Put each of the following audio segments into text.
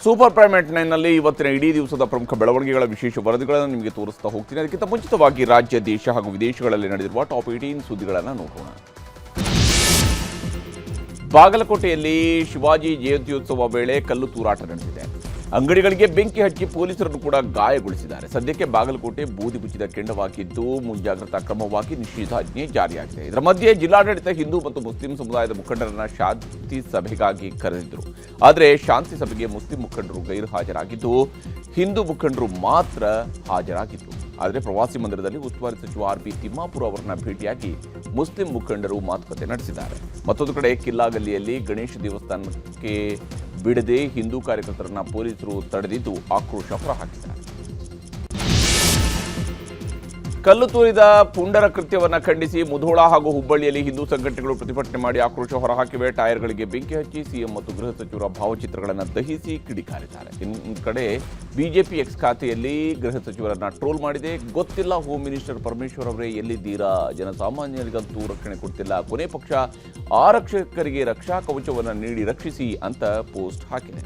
Super prime at 9ನಲ್ಲಿ ಇವತ್ತಿನ ಇಡೀ ದಿವಸದ ಪ್ರಮುಖ ಬೆಳವಣಿಗೆಗಳ ವಿಶೇಷ ವರದಿಗಳನ್ನು ನಿಮಗೆ ತೋರಿಸ್ತಾ ಹೋಗ್ತೀನಿ. ಅದಕ್ಕಿಂತ ಮುಂಚಿತವಾಗಿ ರಾಜ್ಯ, ದೇಶ ಹಾಗೂ ವಿದೇಶಗಳಲ್ಲಿ ನಡೆದಿರುವ ಟಾಪ್ 18 ಸುದ್ದಿಗಳನ್ನು ನೋಡೋಣ. ಬಾಗಲಕೋಟೆಯಲ್ಲಿ ಶಿವಾಜಿ ಜಯಂತ್ಯೋತ್ಸವ ವೇಳೆ ಕಲ್ಲು ತೂರಾಟ ನಡೆದಿದೆ. ಅಂಗಡಿಗಳಿಗೆ ಬೆಂಕಿ ಹಚ್ಚಿ ಪೊಲೀಸರನ್ನು ಕೂಡ ಗಾಯಗೊಳಿಸಿದ್ದಾರೆ. ಸದ್ಯಕ್ಕೆ ಬಾಗಲಕೋಟೆ ಬೂದಿ ಮುಚ್ಚಿದ ಕೆಂಡವಾಗಿದ್ದು ಮುಂಜಾಗ್ರತಾ ಕ್ರಮವಾಗಿ ನಿಷೇಧಾಜ್ಞೆ ಜಾರಿಯಾಗಿದೆ. ಇದರ ಮಧ್ಯೆ ಜಿಲ್ಲಾಡಳಿತ ಹಿಂದೂ ಮತ್ತು ಮುಸ್ಲಿಂ ಸಮುದಾಯದ ಮುಖಂಡರನ್ನ ಶಾಂತಿ ಸಭೆಗಾಗಿ ಕರೆದಿದ್ದರು. ಆದರೆ ಶಾಂತಿ ಸಭೆಗೆ ಮುಸ್ಲಿಂ ಮುಖಂಡರು ಗೈರು ಹಾಜರಾಗಿದ್ದು, ಹಿಂದೂ ಮುಖಂಡರು ಮಾತ್ರ ಹಾಜರಾಗಿದ್ದರು. ಆದರೆ ಪ್ರವಾಸಿ ಮಂದಿರದಲ್ಲಿ ಉಸ್ತುವಾರಿ ಸಚಿವ ಆರ್.ಬಿ. ತಿಮ್ಮಾಪುರ ಅವರನ್ನ ಭೇಟಿಯಾಗಿ ಮುಸ್ಲಿಂ ಮುಖಂಡರು ಮಾತುಕತೆ ನಡೆಸಿದ್ದಾರೆ. ಮತ್ತೊಂದು ಕಡೆ ಕಿಲ್ಲಾಗಲ್ಲಿಯಲ್ಲಿ ಗಣೇಶ ದೇವಸ್ಥಾನಕ್ಕೆ ಬಿಡದೆ ಹಿಂದೂ ಕಾರ್ಯಕರ್ತರನ್ನ ಪೊಲೀಸರು ತಡೆದಿದ್ದು ಆಕ್ರೋಶ ಹೊರಹಾಕಿದ್ದಾರೆ. ಕಲ್ಲು ತೂರಿದ ಪುಂಡರ ಕೃತ್ಯವನ್ನು ಖಂಡಿಸಿ ಮುಧೋಳ ಹಾಗೂ ಹುಬ್ಬಳ್ಳಿಯಲ್ಲಿ ಹಿಂದೂ ಸಂಘಟನೆಗಳು ಪ್ರತಿಭಟನೆ ಮಾಡಿ ಆಕ್ರೋಶ ಹೊರಹಾಕಿವೆ. ಟೈರ್ಗಳಿಗೆ ಬೆಂಕಿ ಹಚ್ಚಿ ಸಿಎಂ ಮತ್ತು ಗೃಹ ಸಚಿವರ ಭಾವಚಿತ್ರಗಳನ್ನು ದಹಿಸಿ ಕಿಡಿಕಾರಿದ್ದಾರೆ. ಇನ್ನೊಂದು ಕಡೆ ಬಿಜೆಪಿ ಎಕ್ಸ್ ಖಾತೆಯಲ್ಲಿ ಗೃಹ ಸಚಿವರನ್ನ ಟ್ರೋಲ್ ಮಾಡಿದೆ. ಗೊತ್ತಿಲ್ಲ ಹೋಮ್ ಮಿನಿಸ್ಟರ್ ಪರಮೇಶ್ವರ್ ಅವರೇ ಎಲ್ಲಿದ್ದೀರಾ? ಜನಸಾಮಾನ್ಯರಿಗಂತೂ ರಕ್ಷಣೆ ಕೊಡ್ತಿಲ್ಲ. ಕೊನೆ ಪಕ್ಷ ಆರಕ್ಷಕರಿಗೆ ರಕ್ಷಾ ಕವಚವನ್ನು ನೀಡಿ ರಕ್ಷಿಸಿ ಅಂತ ಪೋಸ್ಟ್ ಹಾಕಿದೆ.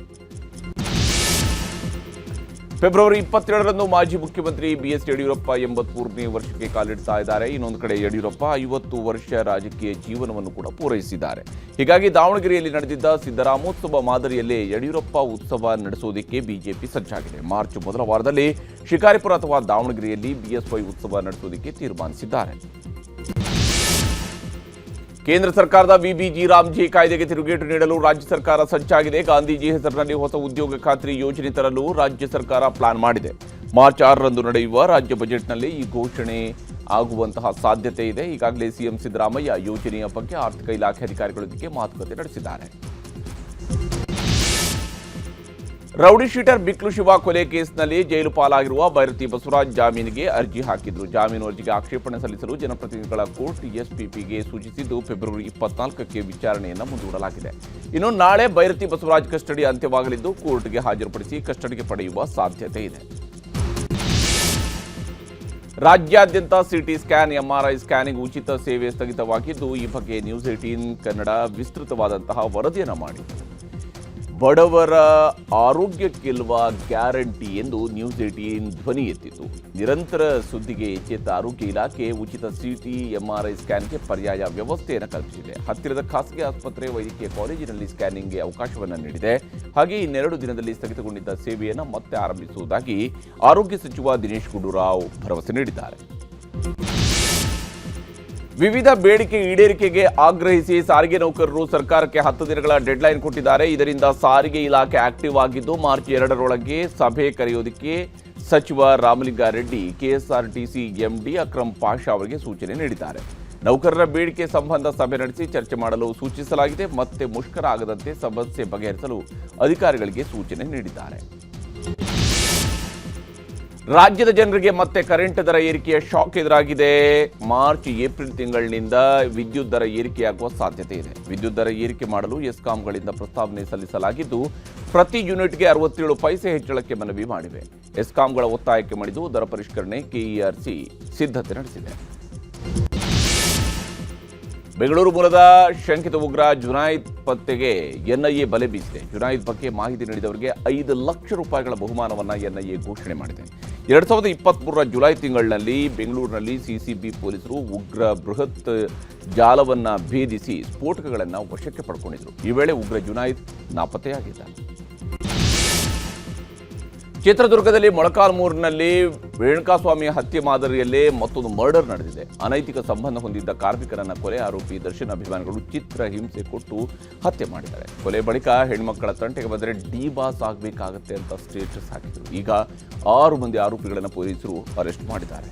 ಫೆಬ್ರವರಿ 27ರಂದು ಮಾಜಿ ಮುಖ್ಯಮಂತ್ರಿ ಬಿಎಸ್ ಯಡಿಯೂರಪ್ಪ 83ನೇ ವರ್ಷಕ್ಕೆ ಕಾಲಿಡ್ತಾ ಇದ್ದಾರೆ. ಇನ್ನೊಂದು ಕಡೆ ಯಡಿಯೂರಪ್ಪ 50 ವರ್ಷ ರಾಜಕೀಯ ಜೀವನವನ್ನು ಕೂಡ ಪೂರೈಸಿದ್ದಾರೆ. ಹೀಗಾಗಿ ದಾವಣಗೆರೆಯಲ್ಲಿ ನಡೆದಿದ್ದ ಸಿದ್ದರಾಮೋತ್ಸವ ಮಾದರಿಯಲ್ಲೇ ಯಡಿಯೂರಪ್ಪ ಉತ್ಸವ ನಡೆಸೋದಕ್ಕೆ ಬಿಜೆಪಿ ಸಜ್ಜಾಗಿದೆ. ಮಾರ್ಚ್ ಮೊದಲ ವಾರದಲ್ಲಿ ಶಿಕಾರಿಪುರ ಅಥವಾ ದಾವಣಗೆರೆಯಲ್ಲಿ ಬಿಎಸ್ವೈ ಉತ್ಸವ ನಡೆಸೋದಕ್ಕೆ ತೀರ್ಮಾನಿಸಿದ್ದಾರೆ. ಕೇಂದ್ರ ಸರ್ಕಾರದ ವಿಬಿಜಿ ರಾಮ್ಜಿ ಕಾಯ್ದೆಗೆ ತಿರುಗೇಟು ನೀಡಲು ರಾಜ್ಯ ಸರ್ಕಾರ ಸಜ್ಜಾಗಿದೆ. ಗಾಂಧೀಜಿ ಹೆಸರಿನಲ್ಲಿ ಹೊಸ ಉದ್ಯೋಗ ಖಾತ್ರಿ ಯೋಜನೆ ತರಲು ರಾಜ್ಯ ಸರ್ಕಾರ ಪ್ಲಾನ್ ಮಾಡಿದೆ. ಮಾರ್ಚ್ 6ರಂದು ನಡೆಯುವ ರಾಜ್ಯ ಬಜೆಟ್ನಲ್ಲಿ ಈ ಘೋಷಣೆ ಆಗುವಂತಹ ಸಾಧ್ಯತೆ ಇದೆ. ಈಗಾಗಲೇ ಸಿಎಂ ಸಿದ್ದರಾಮಯ್ಯ ಯೋಜನೆಯ ಬಗ್ಗೆ ಆರ್ಥಿಕ ಇಲಾಖೆ ಅಧಿಕಾರಿಗಳೊಂದಿಗೆ ಮಾತುಕತೆ ನಡೆಸಿದ್ದಾರೆ. ರೌಡಿ ಶೀಟರ್ ಬಿಕ್ಲು ಶಿವ ಕೊಲೆ ಕೇಸ್ನಲ್ಲಿ ಜೈಲು ಪಾಲಾಗಿರುವ ಭೈರತಿ ಬಸವರಾಜ್ ಜಾಮೀನಿಗೆ ಅರ್ಜಿ ಹಾಕಿದ್ರು. ಜಾಮೀನು ಅರ್ಜಿಗೆ ಆಕ್ಷೇಪಣೆ ಸಲ್ಲಿಸಲು ಜನಪ್ರತಿನಿಧಿಗಳ ಕೋರ್ಟ್ ಎಸ್ಪಿಪಿಗೆ ಸೂಚಿಸಿದ್ದು ಫೆಬ್ರವರಿ 24ಕ್ಕೆ ವಿಚಾರಣೆಯನ್ನು ಮುಂದೂಡಲಾಗಿದೆ. ಇನ್ನು ನಾಳೆ ಭೈರತಿ ಬಸವರಾಜ್ ಕಸ್ಟಡಿ ಅಂತ್ಯವಾಗಲಿದ್ದು ಕೋರ್ಟ್ಗೆ ಹಾಜರುಪಡಿಸಿ ಕಸ್ಟಡಿಗೆ ಪಡೆಯುವ ಸಾಧ್ಯತೆ ಇದೆ. ರಾಜ್ಯಾದ್ಯಂತ ಸಿಟಿ ಸ್ಕ್ಯಾನ್, ಎಂಆರ್ಐ ಸ್ಕ್ಯಾನಿಂಗ್ ಉಚಿತ ಸೇವೆ ಸ್ಥಗಿತವಾಗಿದ್ದು, ಈ ಬಗ್ಗೆ ನ್ಯೂಸ್ 18 ಕನ್ನಡ ವಿಸ್ತೃತವಾದಂತಹ ವರದಿಯನ್ನು ಮಾಡಿದೆ. ಬಡವರ ಆರೋಗ್ಯಕ್ಕಿಲ್ವ ಗ್ಯಾರಂಟಿ ಎಂದು ನ್ಯೂಸ್ 18 ಧ್ವನಿ ಎತ್ತಿತು. ನಿರಂತರ ಸುದ್ದಿಗೆ ಎಚ್ಚೆತ್ತ ಆರೋಗ್ಯ ಇಲಾಖೆ ಉಚಿತ ಸಿಟಿ, ಎಂಆರ್ಐ ಸ್ಕ್ಯಾನ್ಗೆ ಪರ್ಯಾಯ ವ್ಯವಸ್ಥೆಯನ್ನು ಕಲ್ಪಿಸಿದೆ. ಹತ್ತಿರದ ಖಾಸಗಿ ಆಸ್ಪತ್ರೆ, ವೈದ್ಯಕೀಯ ಕಾಲೇಜಿನಲ್ಲಿ ಸ್ಕ್ಯಾನಿಂಗ್ಗೆ ಅವಕಾಶವನ್ನು ನೀಡಿದೆ. ಹಾಗೆ ಇನ್ನೆರಡು ದಿನದಲ್ಲಿ ಸ್ಥಗಿತಗೊಂಡಿದ್ದ ಸೇವೆಯನ್ನು ಮತ್ತೆ ಆರಂಭಿಸುವುದಾಗಿ ಆರೋಗ್ಯ ಸಚಿವ ದಿನೇಶ್ ಗುಂಡೂರಾವ್ ಭರವಸೆ ನೀಡಿದ್ದಾರೆ. ವಿವಿಧ ಬೇಡಿಕೆ ಈಡೇರಿಕೆಗೆ ಆಗ್ರಹಿಸಿ ಸಾರಿಗೆ ನೌಕರರು ಸರ್ಕಾರಕ್ಕೆ 10 ದಿನಗಳ ಡೆಡ್ಲೈನ್ ಕೊಟ್ಟಿದ್ದಾರೆ. ಇದರಿಂದ ಸಾರಿಗೆ ಇಲಾಖೆ ಆಕ್ಟಿವ್ ಆಗಿದ್ದು, ಮಾರ್ಚ್ 2ರೊಳಗೆ ಸಭೆ ಕರೆಯೋದಕ್ಕೆ ಸಚಿವ ರಾಮಲಿಂಗಾರೆಡ್ಡಿ ಕೆಎಸ್ಆರ್ಟಿಸಿ ಎಂಡಿ ಅಕ್ರಮ್ ಪಾಷಾ ಅವರಿಗೆ ಸೂಚನೆ ನೀಡಿದ್ದಾರೆ. ನೌಕರರ ಬೇಡಿಕೆ ಸಂಬಂಧ ಸಭೆ ನಡೆಸಿ ಚರ್ಚೆ ಮಾಡಲು ಸೂಚಿಸಲಾಗಿದೆ. ಮತ್ತೆ ಮುಷ್ಕರ ಆಗದಂತೆ ಸಮಸ್ಯೆ ಬಗೆಹರಿಸಲು ಅಧಿಕಾರಿಗಳಿಗೆ ಸೂಚನೆ ನೀಡಿದ್ದಾರೆ. ರಾಜ್ಯದ ಜನರಿಗೆ ಮತ್ತೆ ಕರೆಂಟ್ ದರ ಏರಿಕೆಯ ಶಾಕ್ ಎದುರಾಗಿದೆ. ಮಾರ್ಚ್, ಏಪ್ರಿಲ್ ತಿಂಗಳಿನಿಂದ ವಿದ್ಯುತ್ ದರ ಏರಿಕೆಯಾಗುವ ಸಾಧ್ಯತೆ ಇದೆ. ವಿದ್ಯುತ್ ದರ ಏರಿಕೆ ಮಾಡಲು ಎಸ್ಕಾಂಗಳಿಂದ ಪ್ರಸ್ತಾವನೆ ಸಲ್ಲಿಸಲಾಗಿದ್ದು, ಪ್ರತಿ ಯೂನಿಟ್ಗೆ 67 ಪೈಸೆ ಹೆಚ್ಚಳಕ್ಕೆ ಮನವಿ ಮಾಡಿವೆ. ಎಸ್ಕಾಂಗಳ ಒತ್ತಾಯಕ್ಕೆ ಮಣಿದು ದರ ಪರಿಷ್ಕರಣೆ ಕೆಇಆರ್ಸಿ ಸಿದ್ಧತೆ ನಡೆಸಿದೆ. ಬೆಂಗಳೂರು ಮೂಲದ ಶಂಕಿತ ಉಗ್ರ ಜುನಾಯ್ದ್ ಪತ್ತೆಗೆ ಎನ್ಐಎ ಬಲೆ ಬೀಸಿದೆ. ಜುನಾಯ್ದ್ ಬಗ್ಗೆ ಮಾಹಿತಿ ನೀಡಿದವರಿಗೆ 5 ಲಕ್ಷ ರೂಪಾಯಿಗಳ ಬಹುಮಾನವನ್ನು ಎನ್ಐಎ ಘೋಷಣೆ ಮಾಡಿದೆ. 2023ರ ಜುಲೈ ತಿಂಗಳಿನಲ್ಲಿ ಬೆಂಗಳೂರಿನಲ್ಲಿ ಸಿಸಿಬಿ ಪೊಲೀಸರು ಉಗ್ರ ಬೃಹತ್ ಜಾಲವನ್ನು ಭೇದಿಸಿ ಸ್ಫೋಟಕಗಳನ್ನು ವಶಕ್ಕೆ ಪಡ್ಕೊಂಡಿದ್ರು. ಈ ವೇಳೆ ಉಗ್ರ ಜುನಾಯ್ದ್ ನಾಪತ್ತೆಯಾಗಿದ್ದ. ಚಿತ್ರದುರ್ಗದಲ್ಲಿ ಮೊಳಕಾಲ್ಮೂರಿನಲ್ಲಿ ರೇಣುಕಾಸ್ವಾಮಿ ಹತ್ಯೆ ಮಾದರಿಯಲ್ಲೇ ಮತ್ತೊಂದು ಮರ್ಡರ್ ನಡೆದಿದೆ. ಅನೈತಿಕ ಸಂಬಂಧ ಹೊಂದಿದ್ದ ಕಾರ್ಮಿಕರನ್ನ ಕೊಲೆ ಆರೋಪಿ ದರ್ಶನ್ ಅಭಿಮಾನಿಗಳು ಚಿತ್ರ ಹಿಂಸೆ ಕೊಟ್ಟು ಹತ್ಯೆ ಮಾಡಿದ್ದಾರೆ. ಕೊಲೆ ಬಳಿಕ ಹೆಣ್ಮಕ್ಕಳ ತಂಟೆಗೆ ಬಂದರೆ ಡಿ ಬಾಸ್ ಆಗಬೇಕಾಗತ್ತೆ ಅಂತ ಸ್ಟೇಟಸ್ ಹಾಕಿದರು. ಈಗ 6 ಮಂದಿ ಆರೋಪಿಗಳನ್ನು ಪೊಲೀಸರು ಅರೆಸ್ಟ್ ಮಾಡಿದ್ದಾರೆ.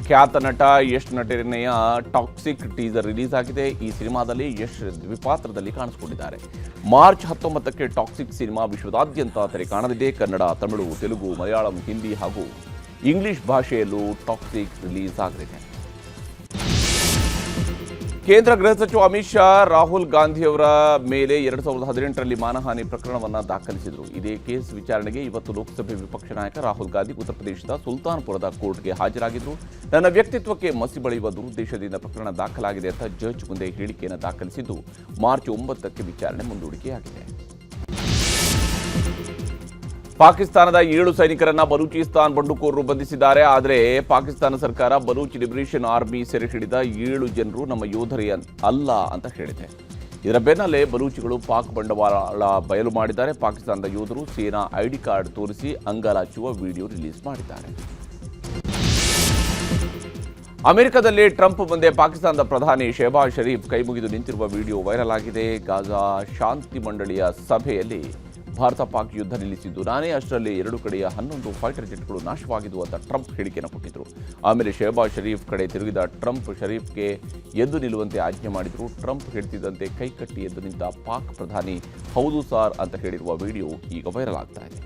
ಖ್ಯಾತ ನಟ ಯಶ್ ನಟನೆಯ ಟಾಕ್ಸಿಕ್ ಟೀಸರ್ ರಿಲೀಸ್ ಆಗಿದೆ. ಈ ಸಿನಿಮಾದಲ್ಲಿ ಯಶ್ ದ್ವಿಪಾತ್ರದಲ್ಲಿ ಕಾಣಿಸಿಕೊಂಡಿದ್ದಾರೆ. ಮಾರ್ಚ್ 19ಕ್ಕೆ ಟಾಕ್ಸಿಕ್ ಸಿನಿಮಾ ವಿಶ್ವದಾದ್ಯಂತ ತೆರೆ ಕಾಣಲಿದೆ. ಕನ್ನಡ, ತಮಿಳು, ತೆಲುಗು, ಮಲಯಾಳಂ, ಹಿಂದಿ ಹಾಗೂ ಇಂಗ್ಲಿಷ್ ಭಾಷೆಯಲ್ಲೂ ಟಾಕ್ಸಿಕ್ ರಿಲೀಸ್ ಆಗಲಿದೆ. ಕೇಂದ್ರ ಗೃಹ ಸಚಿವ ಅಮಿತ್ ಶಾ ರಾಹುಲ್ ಗಾಂಧಿಯವರ ಮೇಲೆ 2018ರಲ್ಲಿ ಮಾನಹಾನಿ ಪ್ರಕರಣವನ್ನು ದಾಖಲಿಸಿದರು. ಇದೇ ಕೇಸ್ ವಿಚಾರಣೆಗೆ ಇವತ್ತು ಲೋಕಸಭೆ ವಿಪಕ್ಷ ನಾಯಕ ರಾಹುಲ್ ಗಾಂಧಿ ಉತ್ತರ ಪ್ರದೇಶದ ಸುಲ್ತಾನ್ಪುರದ ಕೋರ್ಟ್ಗೆ ಹಾಜರಾಗಿದ್ದರು. ನನ್ನ ವ್ಯಕ್ತಿತ್ವಕ್ಕೆ ಮಸಿ ಬಳಿಯುವ ದುರುದ್ದೇಶದಿಂದ ಪ್ರಕರಣ ದಾಖಲಾಗಿದೆ ಅಂತ ಜಡ್ಜ್ ಮುಂದೆ ಹೇಳಿಕೆಯನ್ನು ದಾಖಲಿಸಿದ್ದು, ಮಾರ್ಚ್ 9ಕ್ಕೆ ವಿಚಾರಣೆ ಮುಂದೂಡಿಕೆಯಾಗಿದೆ. ಪಾಕಿಸ್ತಾನದ 7 ಸೈನಿಕರನ್ನ ಬಲೂಚಿಸ್ತಾನ್ ಬಂಡುಕೋರರು ಬಂಧಿಸಿದ್ದಾರೆ. ಆದರೆ ಪಾಕಿಸ್ತಾನ ಸರ್ಕಾರ ಬಲೂಚ್ ಲಿಬರೇಷನ್ ಆರ್ಮಿ ಸೆರೆ ಹಿಡಿದ 7 ಜನರು ನಮ್ಮ ಯೋಧರೇ ಅಲ್ಲ ಅಂತ ಹೇಳಿದೆ. ಇದರ ಬೆನ್ನಲ್ಲೇ ಬಲೂಚಿಗಳು ಪಾಕ್ ಬಂಡವಾಳ ಬಯಲು ಮಾಡಿದ್ದಾರೆ. ಪಾಕಿಸ್ತಾನದ ಯೋಧರು ಸೇನಾ ಐಡಿ ಕಾರ್ಡ್ ತೋರಿಸಿ ಅಂಗಾಲಾಚುವ ವಿಡಿಯೋ ರಿಲೀಸ್ ಮಾಡಿದ್ದಾರೆ. ಅಮೆರಿಕದಲ್ಲಿ ಟ್ರಂಪ್ ಮುಂದೆ ಪಾಕಿಸ್ತಾನದ ಪ್ರಧಾನಿ ಶೆಹಬಾಜ್ ಶರೀಫ್ ಕೈಮುಗಿದು ನಿಂತಿರುವ ವಿಡಿಯೋ ವೈರಲ್ ಆಗಿದೆ. ಗಾಜಾ ಶಾಂತಿ ಮಂಡಳಿಯ ಸಭೆಯಲ್ಲಿ ಭಾರತ ಪಾಕ್ ಯುದ್ಧ ನಿಲ್ಲಿಸಿದ್ದು ನಾನೇ, ಅಷ್ಟರಲ್ಲಿ 2 ಕಡೆಯ 11 ಫೈಟರ್ ಜೆಟ್ಗಳು ನಾಶವಾಗಿದ್ದು ಅಂತ ಟ್ರಂಪ್ ಹೇಳಿಕೆಯನ್ನು ಕೊಟ್ಟಿದ್ದರು. ಆಮೇಲೆ ಶೆಹಬಾಜ್ ಶರೀಫ್ ಕಡೆ ತಿರುಗಿದ ಟ್ರಂಪ್ ಶರೀಫ್ಗೆ ಎದ್ದು ನಿಲ್ಲುವಂತೆ ಆಜ್ಞೆ ಮಾಡಿದರು. ಟ್ರಂಪ್ ಹೇಳ್ತಿದ್ದಂತೆ ಕೈಕಟ್ಟಿ ಎದ್ದು ನಿಂತ ಪಾಕ್ ಪ್ರಧಾನಿ ಹೌದು ಸಾರ್ ಅಂತ ಹೇಳಿರುವ ವಿಡಿಯೋ ಈಗ ವೈರಲ್ ಆಗ್ತಾ ಇದೆ.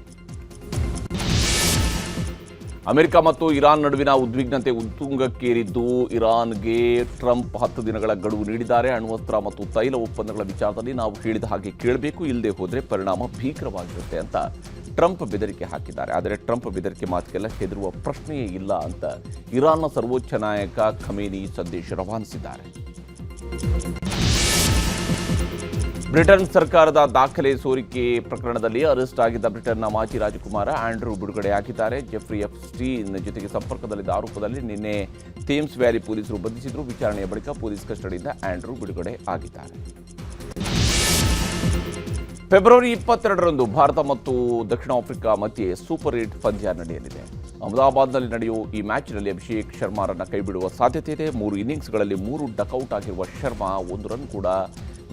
ಅಮೆರಿಕ ಮತ್ತು ಇರಾನ್ ನಡುವಿನ ಉದ್ವಿಗ್ನತೆ ಉತ್ತುಂಗಕ್ಕೇರಿದ್ದು, ಇರಾನ್ಗೆ ಟ್ರಂಪ್ 10 ದಿನಗಳ ಗಡುವು ನೀಡಿದ್ದಾರೆ. ಅಣ್ವಸ್ತ್ರ ಮತ್ತು ತೈಲ ಒಪ್ಪಂದಗಳ ವಿಚಾರದಲ್ಲಿ ನಾವು ಹೇಳಿದ ಹಾಗೆ ಕೇಳಬೇಕು, ಇಲ್ಲದೆ ಹೋದರೆ ಪರಿಣಾಮ ಭೀಕರವಾಗಿರುತ್ತೆ ಅಂತ ಟ್ರಂಪ್ ಬೆದರಿಕೆ ಹಾಕಿದ್ದಾರೆ. ಆದರೆ ಟ್ರಂಪ್ ಬೆದರಿಕೆ ಮಾತಿಗೆಲ್ಲ ಹೆದರುವ ಪ್ರಶ್ನೆಯೇ ಇಲ್ಲ ಅಂತ ಇರಾನ್ನ ಸರ್ವೋಚ್ಚ ನಾಯಕ ಖಮೇನಿ ಸಂದೇಶ ರವಾನಿಸಿದ್ದಾರೆ. ಬ್ರಿಟನ್ ಸರ್ಕಾರದ ದಾಖಲೆ ಸೋರಿಕೆ ಪ್ರಕರಣದಲ್ಲಿ ಅರೆಸ್ಟ್ ಆಗಿದ್ದ ಬ್ರಿಟನ್ನ ಮಾಜಿ ರಾಜಕುಮಾರ ಆಂಡ್ರೂ ಬಿಡುಗಡೆಯಾಗಿದ್ದಾರೆ. ಜೆಫ್ರಿ ಎಪ್ಸ್ಟೀನ್ ಜೊತೆಗೆ ಸಂಪರ್ಕದಲ್ಲಿದ್ದ ಆರೋಪದಲ್ಲಿ ನಿನ್ನೆ ಥೇಮ್ಸ್ ವ್ಯಾಲಿ ಪೊಲೀಸರು ಬಂಧಿಸಿದರು. ವಿಚಾರಣೆಯ ಬಳಿಕ ಪೊಲೀಸ್ ಕಸ್ಟಡಿಯಿಂದ ಆಂಡ್ರೂ ಬಿಡುಗಡೆ ಆಗಿದ್ದಾರೆ. ಫೆಬ್ರವರಿ 22ರಂದು ಭಾರತ ಮತ್ತು ದಕ್ಷಿಣ ಆಫ್ರಿಕಾ ಮಧ್ಯೆ ಸೂಪರ್ 8 ಪಂದ್ಯ ನಡೆಯಲಿದೆ. ಅಹಮದಾಬಾದ್ನಲ್ಲಿ ನಡೆಯುವ ಈ ಮ್ಯಾಚ್ನಲ್ಲಿ ಅಭಿಷೇಕ್ ಶರ್ಮಾರನ್ನ ಕೈಬಿಡುವ ಸಾಧ್ಯತೆ ಇದೆ. 3 ಇನ್ನಿಂಗ್ಸ್ಗಳಲ್ಲಿ 3 ಡಕೌಟ್ ಆಗಿರುವ ಶರ್ಮಾ 1 ರನ್ ಕೂಡ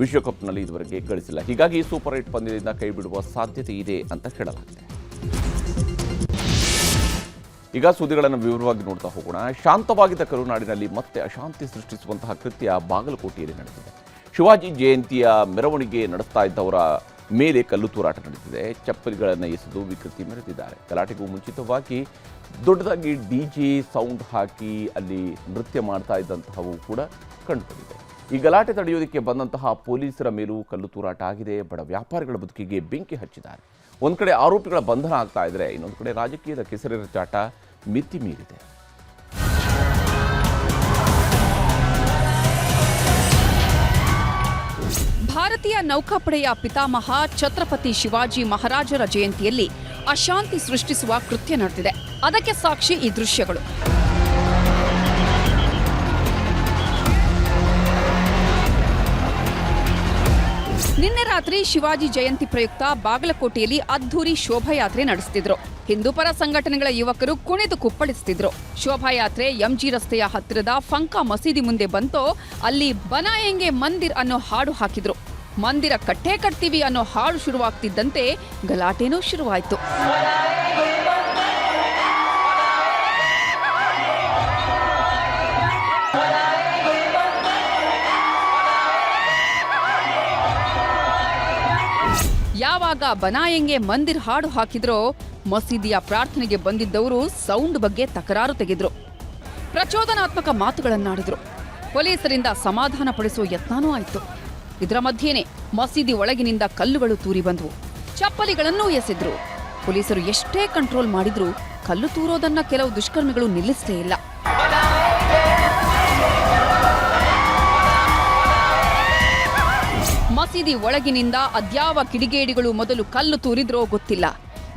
ವಿಶ್ವಕಪ್ನಲ್ಲಿ ಇದುವರೆಗೆ ಗಳಿಸಿಲ್ಲ. ಹೀಗಾಗಿ ಸೂಪರ್ 8 ಪಂದ್ಯದಿಂದ ಕೈಬಿಡುವ ಸಾಧ್ಯತೆ ಇದೆ ಅಂತ ಹೇಳಲಾಗಿದೆ. ಈಗ ಸುದ್ದಿಗಳನ್ನು ವಿವರವಾಗಿ ನೋಡ್ತಾ ಹೋಗೋಣ. ಶಾಂತವಾಗಿದ್ದ ಕರುನಾಡಿನಲ್ಲಿ ಮತ್ತೆ ಅಶಾಂತಿ ಸೃಷ್ಟಿಸುವಂತಹ ಕೃತ್ಯ ಬಾಗಲಕೋಟೆಯಲ್ಲಿ ನಡೆದಿದೆ. ಶಿವಾಜಿ ಜಯಂತಿಯ ಮೆರವಣಿಗೆ ನಡೆಸ್ತಾ ಇದ್ದವರ ಮೇಲೆ ಕಲ್ಲು ತೂರಾಟ ನಡೆದಿದೆ. ಚಪ್ಪಲಿಗಳನ್ನು ಎಸೆದು ವಿಕೃತಿ ಮೆರೆದಿದ್ದಾರೆ. ಗಲಾಟೆಗೂ ಮುಂಚಿತವಾಗಿ ದೊಡ್ಡದಾಗಿ ಡಿಜೆ ಸೌಂಡ್ ಹಾಕಿ ಅಲ್ಲಿ ನೃತ್ಯ ಮಾಡ್ತಾ ಇದ್ದಂತಹವು ಕೂಡ ಕಂಡುಬಂದಿದೆ. ಈ ಗಲಾಟೆ ತಡೆಯೋದಕ್ಕೆ ಬಂದಂತಹ ಪೊಲೀಸರ ಮೇಲೂ ಕಲ್ಲು ತೂರಾಟ ಆಗಿದೆ. ಬಡ ವ್ಯಾಪಾರಿಗಳ ಬದುಕಿಗೆ ಬೆಂಕಿ ಹಚ್ಚಿದ್ದಾರೆ. ಒಂದು ಕಡೆ ಆರೋಪಿಗಳ ಬಂಧನ ಆಗ್ತಾ ಇದ್ರೆ, ಇನ್ನೊಂದು ಕಡೆ ರಾಜಕೀಯದ ಕೆಸರೆರಚಾಟ ಮಿತಿ ಮೀರಿದೆ. ಭಾರತೀಯ ನೌಕಾಪಡೆಯ ಪಿತಾಮಹ ಛತ್ರಪತಿ ಶಿವಾಜಿ ಮಹಾರಾಜರ ಜಯಂತಿಯಲ್ಲಿ ಅಶಾಂತಿ ಸೃಷ್ಟಿಸುವ ಕೃತ್ಯ ನಡೆದಿದೆ. ಅದಕ್ಕೆ ಸಾಕ್ಷಿ ಈ ದೃಶ್ಯಗಳು. ನಿನ್ನೆ ರಾತ್ರಿ ಶಿವಾಜಿ ಜಯಂತಿ ಪ್ರಯುಕ್ತ ಬಾಗಲಕೋಟೆಯಲ್ಲಿ ಅದ್ಧೂರಿ ಶೋಭಾಯಾತ್ರೆ ನಡೆಸುತ್ತಿದ್ರು. ಹಿಂದೂಪರ ಸಂಘಟನೆಗಳ ಯುವಕರು ಕುಣಿದು ಕುಪ್ಪಳಿಸುತ್ತಿದ್ರು. ಶೋಭಾಯಾತ್ರೆ ಎಂಜಿ ರಸ್ತೆಯ ಹತ್ತಿರದ ಫಂಕಾ ಮಸೀದಿ ಮುಂದೆ ಬಂತೋ ಅಲ್ಲಿ ಬನಾಯೆಂಗೆ ಮಂದಿರ್ ಅನ್ನೋ ಹಾಡು ಹಾಕಿದ್ರು. ಮಂದಿರ ಕಟ್ಟೇ ಕಟ್ತೀವಿ ಅನ್ನೋ ಹಾಡು ಶುರುವಾಗ್ತಿದ್ದಂತೆ ಗಲಾಟೆನೂ ಶುರುವಾಯಿತು. ಯಾವಾಗ ಬನಾಯೆಂಗೆ ಮಂದಿರ್ ಹಾಡು ಹಾಕಿದ್ರೋ ಮಸೀದಿಯ ಪ್ರಾರ್ಥನೆಗೆ ಬಂದಿದ್ದವರು ಸೌಂಡ್ ಬಗ್ಗೆ ತಕರಾರು ತೆಗೆದ್ರು. ಪ್ರಚೋದನಾತ್ಮಕ ಮಾತುಗಳನ್ನಾಡಿದ್ರು. ಪೊಲೀಸರಿಂದ ಸಮಾಧಾನ ಪಡಿಸುವ ಯತ್ನನೂ ಆಯಿತು. ಇದರ ಮಧ್ಯೆನೇ ಮಸೀದಿ ಒಳಗಿನಿಂದ ಕಲ್ಲುಗಳು ತೂರಿ ಬಂದವು. ಚಪ್ಪಲಿಗಳನ್ನೂ ಎಸೆದ್ರು. ಪೊಲೀಸರು ಎಷ್ಟೇ ಕಂಟ್ರೋಲ್ ಮಾಡಿದ್ರೂ ಕಲ್ಲು ತೂರೋದನ್ನ ಕೆಲವು ದುಷ್ಕರ್ಮಿಗಳು ನಿಲ್ಲಿಸಲೇ ಇಲ್ಲ. ಮಸೀದಿ ಒಳಗಿನಿಂದ ಅದ್ಯಾವ ಕಿಡಿಗೇಡಿಗಳು ಮೊದಲು ಕಲ್ಲು ತೂರಿದ್ರೋ ಗೊತ್ತಿಲ್ಲ.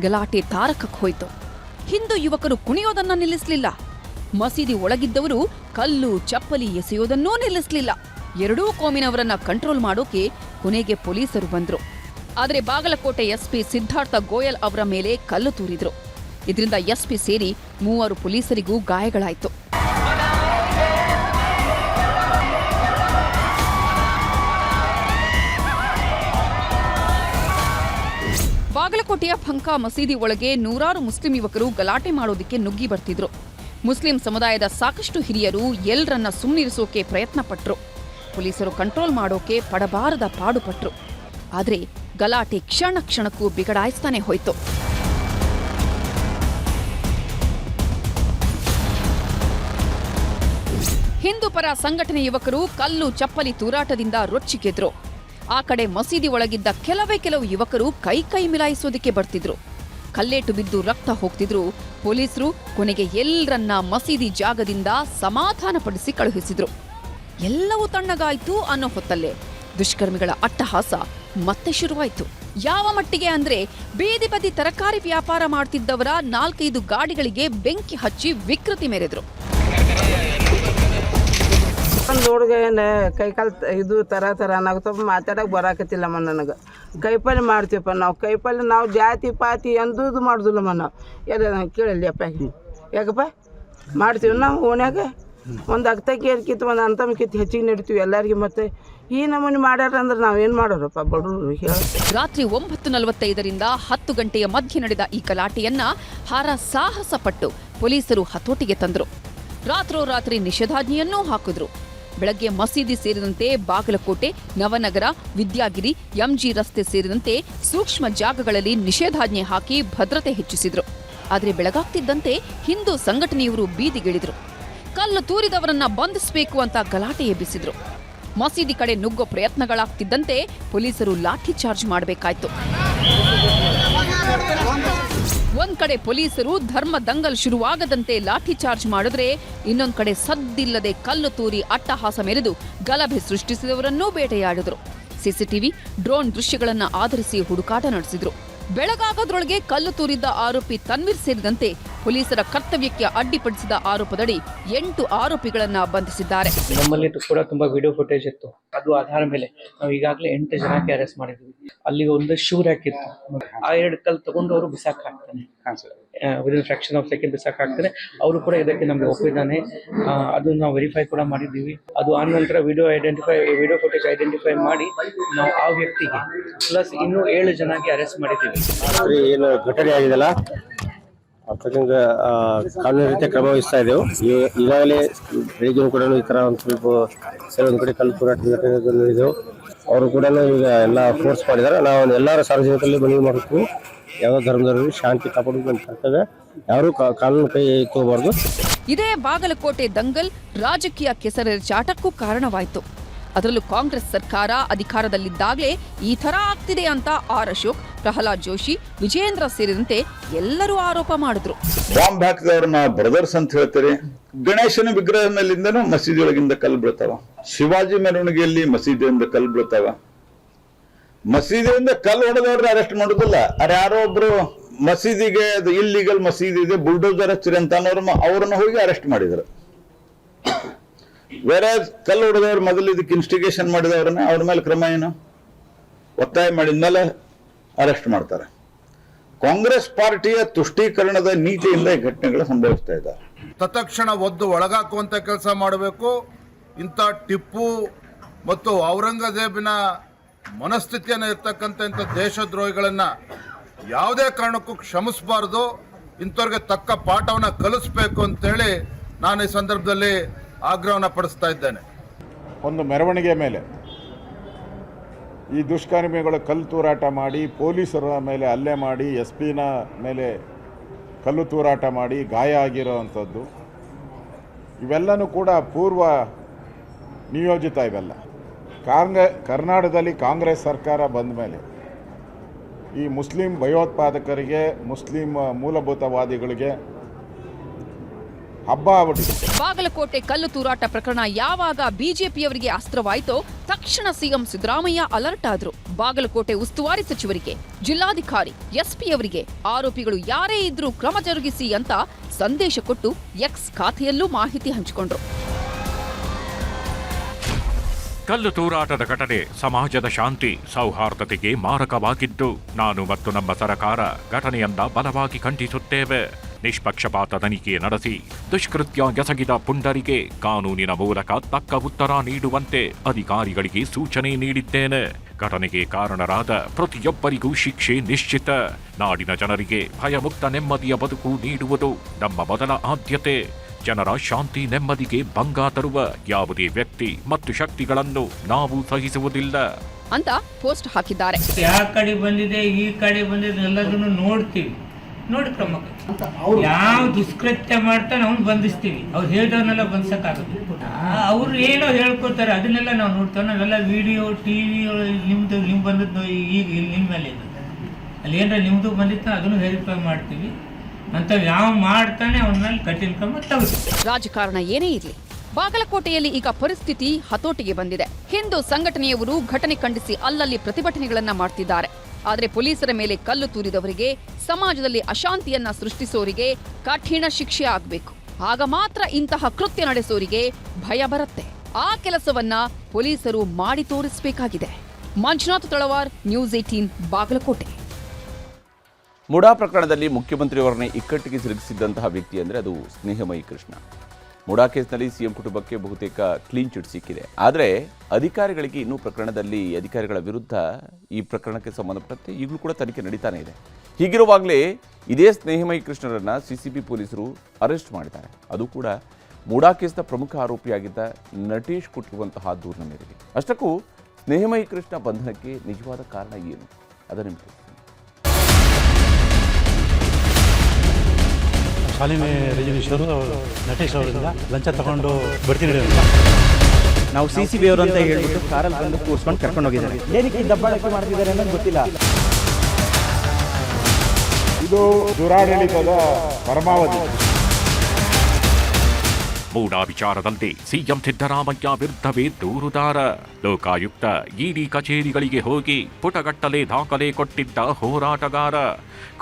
ಗಲಾಟೆ ತಾರಕಕ್ಕೆ ಹೋಯ್ತು. ಹಿಂದೂ ಯುವಕರು ಕುಣಿಯೋದನ್ನ ನಿಲ್ಲಿಸಲಿಲ್ಲ. ಮಸೀದಿ ಒಳಗಿದ್ದವರು ಕಲ್ಲು ಚಪ್ಪಲಿ ಎಸೆಯೋದನ್ನೂ ನಿಲ್ಲಿಸಲಿಲ್ಲ. ಎರಡೂ ಕೋಮಿನವರನ್ನ ಕಂಟ್ರೋಲ್ ಮಾಡೋಕೆ ಕೊನೆಗೆ ಪೊಲೀಸರು ಬಂದ್ರು. ಆದರೆ ಬಾಗಲಕೋಟೆ ಎಸ್ಪಿ ಸಿದ್ಧಾರ್ಥ ಗೋಯಲ್ ಅವರ ಮೇಲೆ ಕಲ್ಲು ತೂರಿದ್ರು. ಇದರಿಂದ ಎಸ್ಪಿ ಸೇರಿ 3 ಪೊಲೀಸರಿಗೂ ಗಾಯಗಳಾಯಿತು. ಬಾಗಲಕೋಟೆಯ ಫಂಕಾ ಮಸೀದಿ ಒಳಗೆ ನೂರಾರು ಮುಸ್ಲಿಂ ಯುವಕರು ಗಲಾಟೆ ಮಾಡೋದಕ್ಕೆ ನುಗ್ಗಿ ಬರ್ತಿದ್ರು. ಮುಸ್ಲಿಂ ಸಮುದಾಯದ ಸಾಕಷ್ಟು ಹಿರಿಯರು ಎಲ್ಲರನ್ನ ಸುಮ್ಮನಿರಿಸೋಕೆ ಪ್ರಯತ್ನ ಪಟ್ರು. ಪೊಲೀಸರು ಕಂಟ್ರೋಲ್ ಮಾಡೋಕೆ ಪಡಬಾರದ ಪಾಡುಪಟ್ರು. ಆದರೆ ಗಲಾಟೆ ಕ್ಷಣ ಕ್ಷಣಕ್ಕೂ ಬಿಗಡಾಯಿಸ್ತಾನೆ ಹೋಯ್ತು. ಹಿಂದೂಪರ ಸಂಘಟನೆ ಯುವಕರು ಕಲ್ಲು ಚಪ್ಪಲಿ ತೂರಾಟದಿಂದ ರೊಚ್ಚಿಗೆದ್ರು. ಆ ಕಡೆ ಮಸೀದಿ ಒಳಗಿದ್ದ ಕೆಲವು ಯುವಕರು ಕೈ ಮಿಲಾಯಿಸೋದಕ್ಕೆ ಬರ್ತಿದ್ರು. ಕಲ್ಲೇಟು ಬಿದ್ದು ರಕ್ತ ಹೋಗ್ತಿದ್ರು. ಪೊಲೀಸರು ಕೊನೆಗೆ ಎಲ್ಲರನ್ನ ಮಸೀದಿ ಜಾಗದಿಂದ ಸಮಾಧಾನಪಡಿಸಿ ಕಳುಹಿಸಿದ್ರು. ಎಲ್ಲವೂ ತಣ್ಣಗಾಯ್ತು ಅನ್ನೋ ಹೊತ್ತಲ್ಲೇ ದುಷ್ಕರ್ಮಿಗಳ ಅಟ್ಟಹಾಸ ಮತ್ತೆ ಶುರುವಾಯಿತು. ಯಾವ ಮಟ್ಟಿಗೆ ಅಂದ್ರೆ ಬೀದಿ ಬದಿ ತರಕಾರಿ ವ್ಯಾಪಾರ ಮಾಡ್ತಿದ್ದವರ 4-5 ಗಾಡಿಗಳಿಗೆ ಬೆಂಕಿ ಹಚ್ಚಿ ವಿಕೃತಿ ಮೆರೆದ್ರು. ಒಂದು ಹುಡುಗ ಏನು ಕೈಕಾಲು ಇದು ತರ ನಾಗತ್ತಪ್ಪ ಮಾತಾಡಕ್ಕೆ ಬರಾಕತ್ತಿಲ್ಲಮ್ಮ. ನನಗೆ ಕೈಪಲ್ಲೆ ಮಾಡ್ತೀವಪ್ಪ ನಾವು. ಕೈಪಲ್ಲೆ ನಾವು ಜಾತಿ ಪಾತಿ ಎಂದೂ ಮಾಡುದಿಲ್ಲಮ್ಮ ನಾವು. ಎಲ್ಲ ಕೇಳಲಿ ಅಪ್ಪ ಯಾಕಪ್ಪ ಮಾಡ್ತೀವಿ ನಾವು ಓಣ್ಯಾಗ. ಒಂದು ಅಗ್ತಕ್ಕೆ ಏರ್ಕಿತ್ತು, ಒಂದು ಅಂತಮಕ್ಕಿತ್ತು ಹೆಚ್ಚಿಗೆ ನಡಿತೀವಿ ಎಲ್ಲರಿಗೆ. ಮತ್ತು ಈ ನಮೂನಿ ಮಾಡ್ಯಾರ ಅಂದ್ರೆ ನಾವೇನು ಮಾಡೋರಪ್ಪ ಬಡವರು ಹೇಳ. ರಾತ್ರಿ 9:45ರಿಂದ 10 ಗಂಟೆಯ ಮಧ್ಯೆ ನಡೆದ ಈ ಗಲಾಟೆಯನ್ನ ಸಾಹಸ ಪಟ್ಟು ಪೊಲೀಸರು ಹತೋಟಿಗೆ ತಂದರು. ರಾತ್ರೋರಾತ್ರಿ ನಿಷೇಧಾಜ್ಞೆಯನ್ನೂ ಹಾಕಿದ್ರು. ಬೆಳಗ್ಗೆ ಮಸೀದಿ ಸೇರಿದಂತೆ ಬಾಗಲಕೋಟೆ, ನವನಗರ, ವಿದ್ಯಾಗಿರಿ, ಎಂಜಿ ರಸ್ತೆ ಸೇರಿದಂತೆ ಸೂಕ್ಷ್ಮ ಜಾಗಗಳಲ್ಲಿ ನಿಷೇಧಾಜ್ಞೆ ಹಾಕಿ ಭದ್ರತೆ ಹೆಚ್ಚಿಸಿದ್ರು. ಆದರೆ ಬೆಳಗಾಗ್ತಿದ್ದಂತೆ ಹಿಂದೂ ಸಂಘಟನೆಯವರು ಬೀದಿಗಿಳಿದ್ರು. ಕಲ್ಲು ತೂರಿದವರನ್ನ ಬಂಧಿಸಬೇಕು ಅಂತ ಗಲಾಟೆ ಎಬ್ಬಿಸಿದ್ರು. ಮಸೀದಿ ಕಡೆ ನುಗ್ಗೋ ಪ್ರಯತ್ನಗಳಾಗ್ತಿದ್ದಂತೆ ಪೊಲೀಸರು ಲಾಠಿ ಚಾರ್ಜ್ ಮಾಡಬೇಕಾಯ್ತು. ಒಂದ್ ಕಡೆ ಪೊಲೀಸರು ಧರ್ಮ ದಂಗಲ್ ಶುರುವಾಗದಂತೆ ಲಾಠಿ ಚಾರ್ಜ್ ಮಾಡಿದ್ರೆ, ಇನ್ನೊಂದ್ ಕಡೆ ಸದ್ದಿಲ್ಲದೆ ಕಲ್ಲು ತೂರಿ ಅಟ್ಟಹಾಸ ಮೆರೆದು ಗಲಭೆ ಸೃಷ್ಟಿಸಿದವರನ್ನೂ ಬೇಟೆಯಾಡಿದ್ರು. ಸಿಸಿಟಿವಿ, ಡ್ರೋನ್ ದೃಶ್ಯಗಳನ್ನ ಆಧರಿಸಿ ಹುಡುಕಾಟ ನಡೆಸಿದ್ರು. ಬೆಳಗಾಗದ್ರೊಳಗೆ ಕಲ್ಲು ತೂರಿದ್ದ ಆರೋಪಿ ತನ್ವೀರ್ ಸೇರಿದಂತೆ ಪೊಲೀಸರ ಕರ್ತವ್ಯಕ್ಕೆ ಅಡ್ಡಿಪಡಿಸಿದ ಆರೋಪದಡಿ 8 ಆರೋಪಿಗಳನ್ನ ಬಂಧಿಸಿದ್ದಾರೆ. ನಮ್ಮಲ್ಲಿ ಕೂಡ ತುಂಬಾ ವಿಡಿಯೋ ಫುಟೇಜ್ ಇತ್ತು. ಅದು ಆಧಾರ ಮೇಲೆ ನಾವು ಈಗಾಗಲೇ 8 ಜನಕ್ಕೆ ಅರೆಸ್ಟ್ ಮಾಡಿದ್ವಿ. ಅಲ್ಲಿ ಒಂದು ಶೂ ರ್ಯಾಕ್ ಇತ್ತು. ಆ 2 ಕಲ್ಲು ತಗೊಂಡು ಅವರು ಬಿಸಾಕ್ ಹಾಕ್ತಾನೆ, ವಿದಿನ್ ಫ್ರಾಕ್ಷನ್ ಆಫ್ ಸೆಕೆಂಡ್ ಬಿಸಾಕ್ ಹಾಕ್ತಾನೆ. ಅವರು ಕೂಡ ಇದಕ್ಕೆ ನಮ್ಗೆ ಒಪ್ಪಿದ್ದಾನೆ. ಅದು ನಾವು ವೆರಿಫೈ ಕೂಡ ಮಾಡಿದ್ದೀವಿ. ಅದು ಆದ ನಂತರ ವಿಡಿಯೋ ಫುಟೇಜ್ ಐಡೆಂಟಿಫೈ ಮಾಡಿ ನಾವು ಆ ವ್ಯಕ್ತಿಗೆ ಪ್ಲಸ್ ಇನ್ನೂ 7 ಜನಕ್ಕೆ ಅರೆಸ್ಟ್ ಮಾಡಿದ್ದೀವಿ. ಏನು ಘಟನೆ ಆಗಿದೆಲ್ಲ ಅರ್ಥದಿಂದ ಕಾನೂನು ರೀತಿಯ ಕ್ರಮ ವಹಿಸ್ತಾ ಇದ್ದೆವು. ಈಗಾಗಲೇ ಬೆಳಿಗ್ಗೆ ಕೂಡ ಈ ಥರ ಒಂದು ಸ್ವಲ್ಪ ಕೆಲವೊಂದು ಕಡೆ ಕಲ್ಲು ತೂರಾಟ ನಡೆದೆವು. ಅವರು ಕೂಡ ಈಗ ಎಲ್ಲ ಫೋರ್ಸ್ ಮಾಡಿದ್ದಾರೆ. ನಾವು ಎಲ್ಲರ ಸಾರ್ವಜನಿಕರಲ್ಲಿ ಮನವಿ ಮಾಡುತ್ತೀವಿ, ಯಾವ ಧರ್ಮದವರಿಗೆ ಶಾಂತಿ ಕಾಪಾಡೋದು ಅಂತ ಕರ್ತವ್ಯ. ಯಾರು ಕಾನೂನು ಕೈ ತಗೋಬಾರ್ದು. ಇದೇ ಬಾಗಲಕೋಟೆ ದಂಗಲ್ ರಾಜಕೀಯ ಕೆಸರೆರಚಾಟಕ್ಕೂ ಕಾರಣವಾಯಿತು. ಅದರಲ್ಲೂ ಕಾಂಗ್ರೆಸ್ ಸರ್ಕಾರ ಅಧಿಕಾರದಲ್ಲಿದ್ದಾಗಲೇ ಈ ಥರ ಆಗ್ತಿದೆ ಅಂತ ಆರ್ ಅಶೋಕ್, ಪ್ರಹ್ಲಾದ್ ಜೋಶಿ, ವಿಜೇಂದ್ರ ಸೇರಿದಂತೆ ಎಲ್ಲರೂ ಆರೋಪ ಮಾಡಿದ್ರು. ಬಾಂಬ್ ಹಾಕಿದವ್ರನ್ನ ಬ್ರದರ್ಸ್ ಅಂತ ಹೇಳ್ತಾರೆ. ಗಣೇಶನ ವಿಗ್ರಹ ಮೇಲಿಂದನೂ ಮಸೀದಿಯೊಳಗಿಂದ ಕಲ್ಲು ಬೀಳ್ತಾವ. ಶಿವಾಜಿ ಮೆರವಣಿಗೆಯಲ್ಲಿ ಮಸೀದಿಯಿಂದ ಕಲ್ಲು ಬೀಳ್ತಾವ. ಮಸೀದಿಯಿಂದ ಕಲ್ಲು ಹೊಡೆದವ್ರನ್ನ ಅರೆಸ್ಟ್ ಮಾಡುದಿಲ್ಲ. ಅರೆ ಯಾರೋ ಒಬ್ರು ಮಸೀದಿಗೆ ಅದು ಇಲ್ಲಿಗಲ್ ಮಸೀದಿ ಇದೆ, ಬುಲ್ಡೋಸರ್ ಹಚ್ಚಿರಿ ಅಂತ ಅವ್ರನ್ನ ಹೋಗಿ ಅರೆಸ್ಟ್ ಮಾಡಿದ್ರು. ಬೇರೆ ಕಲ್ಲು ಹೊಡೆದವ್ರು ಮೊದಲು ಇದಕ್ಕೆ ಇನ್ಸ್ಟಿಗೇಷನ್ ಮಾಡಿದವ್ರನ್ನ ಅವ್ರ ಮೇಲೆ ಕ್ರಮ ಏನು, ಒತ್ತಾಯ ಮಾಡಿದ್ಮೇಲೆ ಅರೆಸ್ಟ್ ಮಾಡ್ತಾರೆ. ಕಾಂಗ್ರೆಸ್ ಪಾರ್ಟಿಯ ತುಷ್ಟೀಕರಣದ ನೀತಿಯಿಂದ ಈ ಘಟನೆಗಳು ಸಂಭವಿಸ್ತಾ ಇದ್ದಾರೆ. ತತ್ಕ್ಷಣ ಒದ್ದು ಒಳಗಾಕುವಂತ ಕೆಲಸ ಮಾಡಬೇಕು. ಇಂಥ ಟಿಪ್ಪು ಮತ್ತು ಔರಂಗಜೇಬಿನ ಮನಸ್ಥಿತಿಯನ್ನು ಇರ್ತಕ್ಕಂಥ ಇಂಥ ದೇಶದ್ರೋಹಿಗಳನ್ನ ಯಾವುದೇ ಕಾರಣಕ್ಕೂ ಕ್ಷಮಿಸಬಾರ್ದು. ಇಂಥವ್ರಿಗೆ ತಕ್ಕ ಪಾಠವನ್ನು ಕಲಿಸ್ಬೇಕು ಅಂತೇಳಿ ನಾನು ಈ ಸಂದರ್ಭದಲ್ಲಿ ಆಗ್ರಹವನ್ನು ಪಡಿಸ್ತಾ ಇದ್ದೇನೆ. ಒಂದು ಮೆರವಣಿಗೆ ಮೇಲೆ ಈ ದುಷ್ಕರ್ಮಿಗಳು ಕಲ್ಲು ತೂರಾಟ ಮಾಡಿ, ಪೊಲೀಸರ ಮೇಲೆ ಹಲ್ಲೆ ಮಾಡಿ, SP ಮೇಲೆ ಕಲ್ಲು ತೂರಾಟ ಮಾಡಿ ಗಾಯ ಆಗಿರೋವಂಥದ್ದು ಇವೆಲ್ಲನೂ ಕೂಡ ಪೂರ್ವ ನಿಯೋಜಿತ. ಇವೆಲ್ಲ ಕರ್ನಾಟಕದಲ್ಲಿ ಕಾಂಗ್ರೆಸ್ ಸರ್ಕಾರ ಬಂದ ಮೇಲೆ ಈ ಮುಸ್ಲಿಂ ಭಯೋತ್ಪಾದಕರಿಗೆ, ಮುಸ್ಲಿಂ ಮೂಲಭೂತವಾದಿಗಳಿಗೆ ಹಬ್ಬ ಆಗ್ಬಿಟ್ಟಿದೆ. ಬಾಗಲಕೋಟೆ ಕಲ್ಲು ತೂರಾಟ ಪ್ರಕರಣ ಯಾವಾಗ ಬಿಜೆಪಿಯವರಿಗೆ ಅಸ್ತ್ರವಾಯಿತೋ ತಕ್ಷಣ ಸಿಎಂ ಸಿದ್ದರಾಮಯ್ಯ ಅಲರ್ಟ್ ಆದ್ರು. ಬಾಗಲಕೋಟೆ ಉಸ್ತುವಾರಿ ಸಚಿವರಿಗೆ, ಜಿಲ್ಲಾಧಿಕಾರಿ, ಎಸ್ಪಿಯವರಿಗೆ ಆರೋಪಿಗಳು ಯಾರೇ ಇದ್ರೂ ಕ್ರಮ ಜರುಗಿಸಿ ಅಂತ ಸಂದೇಶ ಕೊಟ್ಟು ಎಕ್ಸ್ ಖಾತೆಯಲ್ಲೂ ಮಾಹಿತಿ ಹಂಚಿಕೊಂಡ್ರು. ಕಲ್ಲು ತೂರಾಟದ ಘಟನೆ ಸಮಾಜದ ಶಾಂತಿ ಸೌಹಾರ್ದತೆಗೆ ಮಾರಕವಾಗಿದ್ದು, ನಾನು ಮತ್ತು ನಮ್ಮ ಸರ್ಕಾರ ಘಟನೆಯನ್ನ ಬಲವಾಗಿ ಖಂಡಿಸುತ್ತೇವೆ. ನಿಷ್ಪಕ್ಷಪಾತ ತನಿಖೆ ನಡೆಸಿ ದುಷ್ಕೃತ್ಯ ಎಸಗಿದ ಪುಂಡರಿಗೆ ಕಾನೂನಿನ ಮೂಲಕ ತಕ್ಕ ಉತ್ತರ ನೀಡುವಂತೆ ಅಧಿಕಾರಿಗಳಿಗೆ ಸೂಚನೆ ನೀಡಿದ್ದೇನೆ. ಘಟನೆಗೆ ಕಾರಣರಾದ ಪ್ರತಿಯೊಬ್ಬರಿಗೂ ಶಿಕ್ಷೆ ನಿಶ್ಚಿತ. ನಾಡಿನ ಜನರಿಗೆ ಭಯಮುಕ್ತ ನೆಮ್ಮದಿಯ ಬದುಕು ನೀಡುವುದು ನಮ್ಮ ಮೊದಲ ಆದ್ಯತೆ. ಜನರ ಶಾಂತಿ ನೆಮ್ಮದಿಗೆ ಭಂಗ ತರುವ ಯಾವುದೇ ವ್ಯಕ್ತಿ ಮತ್ತು ಶಕ್ತಿಗಳನ್ನು ನಾವು ಸಹಿಸುವುದಿಲ್ಲ ಅಂತ ಪೋಸ್ಟ್ ಹಾಕಿದ್ದಾರೆ. ಯಾವ ಕಡೆ ಬಂದಿದೆ, ಈ ಕಡೆ ಬಂದಿದೆ ಎಲ್ಲದನ್ನು ನೋಡ್ತೀವಿ, ನೋಡಿ ಕ್ರಮ. ಯಾವ ದುಷ್ಕೃತ್ಯ ಮಾಡ್ತಾನೆ ಅವ್ನು ಬಂಧಿಸ್ತೀವಿ. ಅವ್ರು ಹೇಳಿದವನ್ನೆಲ್ಲ ಬಂಧಿಸಕ್ಕಾಗುತ್ತೆ. ಅವ್ರು ಏನೋ ಹೇಳ್ಕೊತಾರೆ ಅದನ್ನೆಲ್ಲ ನಾವು ನೋಡ್ತೇವೆ. ನಾವೆಲ್ಲ ವಿಡಿಯೋ, ಟಿವಿ, ನಿಮ್ ಬಂದದ್ದು ಈಗ ನಿಮ್ಮ ಮೇಲೆ ಇದೆ. ಅಲ್ಲಿ ಏನಾರ ನಿಮ್ದು ಬಂದಿತ್ತು ಅದನ್ನು ವೆರಿಫೈ ಮಾಡ್ತೀವಿ ಅಂತ. ಯಾವ ಮಾಡ್ತಾನೆ ಅವನ ಮೇಲೆ ಕಠಿಣ ಕ್ರಮ ತಗೋತೀವಿ. ರಾಜಕಾರಣ ಏನೇ ಇರಲಿ, ಬಾಗಲಕೋಟೆಯಲ್ಲಿ ಈಗ ಪರಿಸ್ಥಿತಿ ಹತೋಟಿಗೆ ಬಂದಿದೆ. ಹಿಂದೂ ಸಂಘಟನೆಯವರು ಘಟನೆ ಖಂಡಿಸಿ ಅಲ್ಲಲ್ಲಿ ಪ್ರತಿಭಟನೆಗಳನ್ನ ಮಾಡ್ತಿದ್ದಾರೆ. ಆದರೆ ಪೊಲೀಸರ ಮೇಲೆ ಕಲ್ಲು ತೂರಿದವರಿಗೆ, ಸಮಾಜದಲ್ಲಿ ಅಶಾಂತಿಯನ್ನ ಸೃಷ್ಟಿಸೋರಿಗೆ ಕಠಿಣ ಶಿಕ್ಷೆ ಆಗಬೇಕು. ಆಗ ಮಾತ್ರ ಇಂತಹ ಕೃತ್ಯ ನಡೆಸೋರಿಗೆ ಭಯ ಬರುತ್ತೆ. ಆ ಕೆಲಸವನ್ನ ಪೊಲೀಸರು ಮಾಡಿ ತೋರಿಸಬೇಕಾಗಿದೆ. ಮಂಜುನಾಥ್ ತಳವಾರ್, ನ್ಯೂಸ್ 18, ಬಾಗಲಕೋಟೆ. ಮುಡಾ ಪ್ರಕರಣದಲ್ಲಿ ಮುಖ್ಯಮಂತ್ರಿಯವರನ್ನೇ ಇಕ್ಕಟ್ಟಿಗೆ ಸಿಲುಕಿಸಿದ್ದಂತಹ ವ್ಯಕ್ತಿ ಅಂದರೆ ಅದು ಸ್ನೇಹಮಯಿ ಕೃಷ್ಣ. ಮುಡಾ ಕೇಸ್ನಲ್ಲಿ ಸಿಎಂ ಕುಟುಂಬಕ್ಕೆ ಬಹುತೇಕ ಕ್ಲೀನ್ ಚಿಟ್ ಸಿಕ್ಕಿದೆ. ಆದರೆ ಅಧಿಕಾರಿಗಳಿಗೆ ಇನ್ನೂ ಪ್ರಕರಣದಲ್ಲಿ ಅಧಿಕಾರಿಗಳ ವಿರುದ್ಧ ಈ ಪ್ರಕರಣಕ್ಕೆ ಸಂಬಂಧಪಟ್ಟಂತೆ ಈಗಲೂ ಕೂಡ ತನಿಖೆ ನಡೀತಾನೆ ಇದೆ. ಹೀಗಿರುವಾಗಲೇ ಇದೇ ಸ್ನೇಹಮಯಿ ಕೃಷ್ಣರನ್ನು ಸಿಸಿಬಿ ಪೊಲೀಸರು ಅರೆಸ್ಟ್ ಮಾಡಿದ್ದಾರೆ. ಅದು ಕೂಡ ಮುಡಾ ಕೇಸ್ನ ಪ್ರಮುಖ ಆರೋಪಿಯಾಗಿದ್ದ ನಟೇಶ್ ಕೊಟ್ಟಿರುವಂತಹ ದೂರಿನ ಮೇರೆಗೆ. ಅಷ್ಟಕ್ಕೂ ಸ್ನೇಹಮಯಿ ಕೃಷ್ಣ ಬಂಧನಕ್ಕೆ ನಿಜವಾದ ಕಾರಣ ಏನು ಅದನ್ನು ನಿಮಗೆ ಶಾಲಿನಿ ರಜನೀಶ್ ಅವರು ನಟೇಶ್ ಅವರಿಂದ ಲಂಚ ತಗೊಂಡು ಬರ್ತೀನಿ ಅಂತ ನಾವು CCB ಅವರು ಅಂತ ಹೇಳ್ಬಿಟ್ಟು ಕಾರಲ್ಲಿ ಬಂದು ಕೂರಿಸ್ಕೊಂಡು ಕರ್ಕೊಂಡು ಹೋಗಿದ್ದಾರೆ. ಏನಕ್ಕೆ ದಬ್ಬಾಳಿಕೆ ಮಾಡ್ತಿದ್ದಾರೆ ಅನ್ನೋದು ಗೊತ್ತಿಲ್ಲ. ಇದು ದುರಾಡಳಿತದ ಪರಮಾವಧಿ. ಮೂಡಾ ವಿಚಾರದಂತೆ ಸಿಎಂ ಸಿದ್ದರಾಮಯ್ಯ ವಿರುದ್ಧವೇ ದೂರುದಾರ. ಲೋಕಾಯುಕ್ತ ಇಡಿ ಕಚೇರಿಗಳಿಗೆ ಹೋಗಿ ಪುಟಗಟ್ಟಲೆ ದಾಖಲೆ ಕೊಟ್ಟಿದ್ದ ಹೋರಾಟಗಾರ.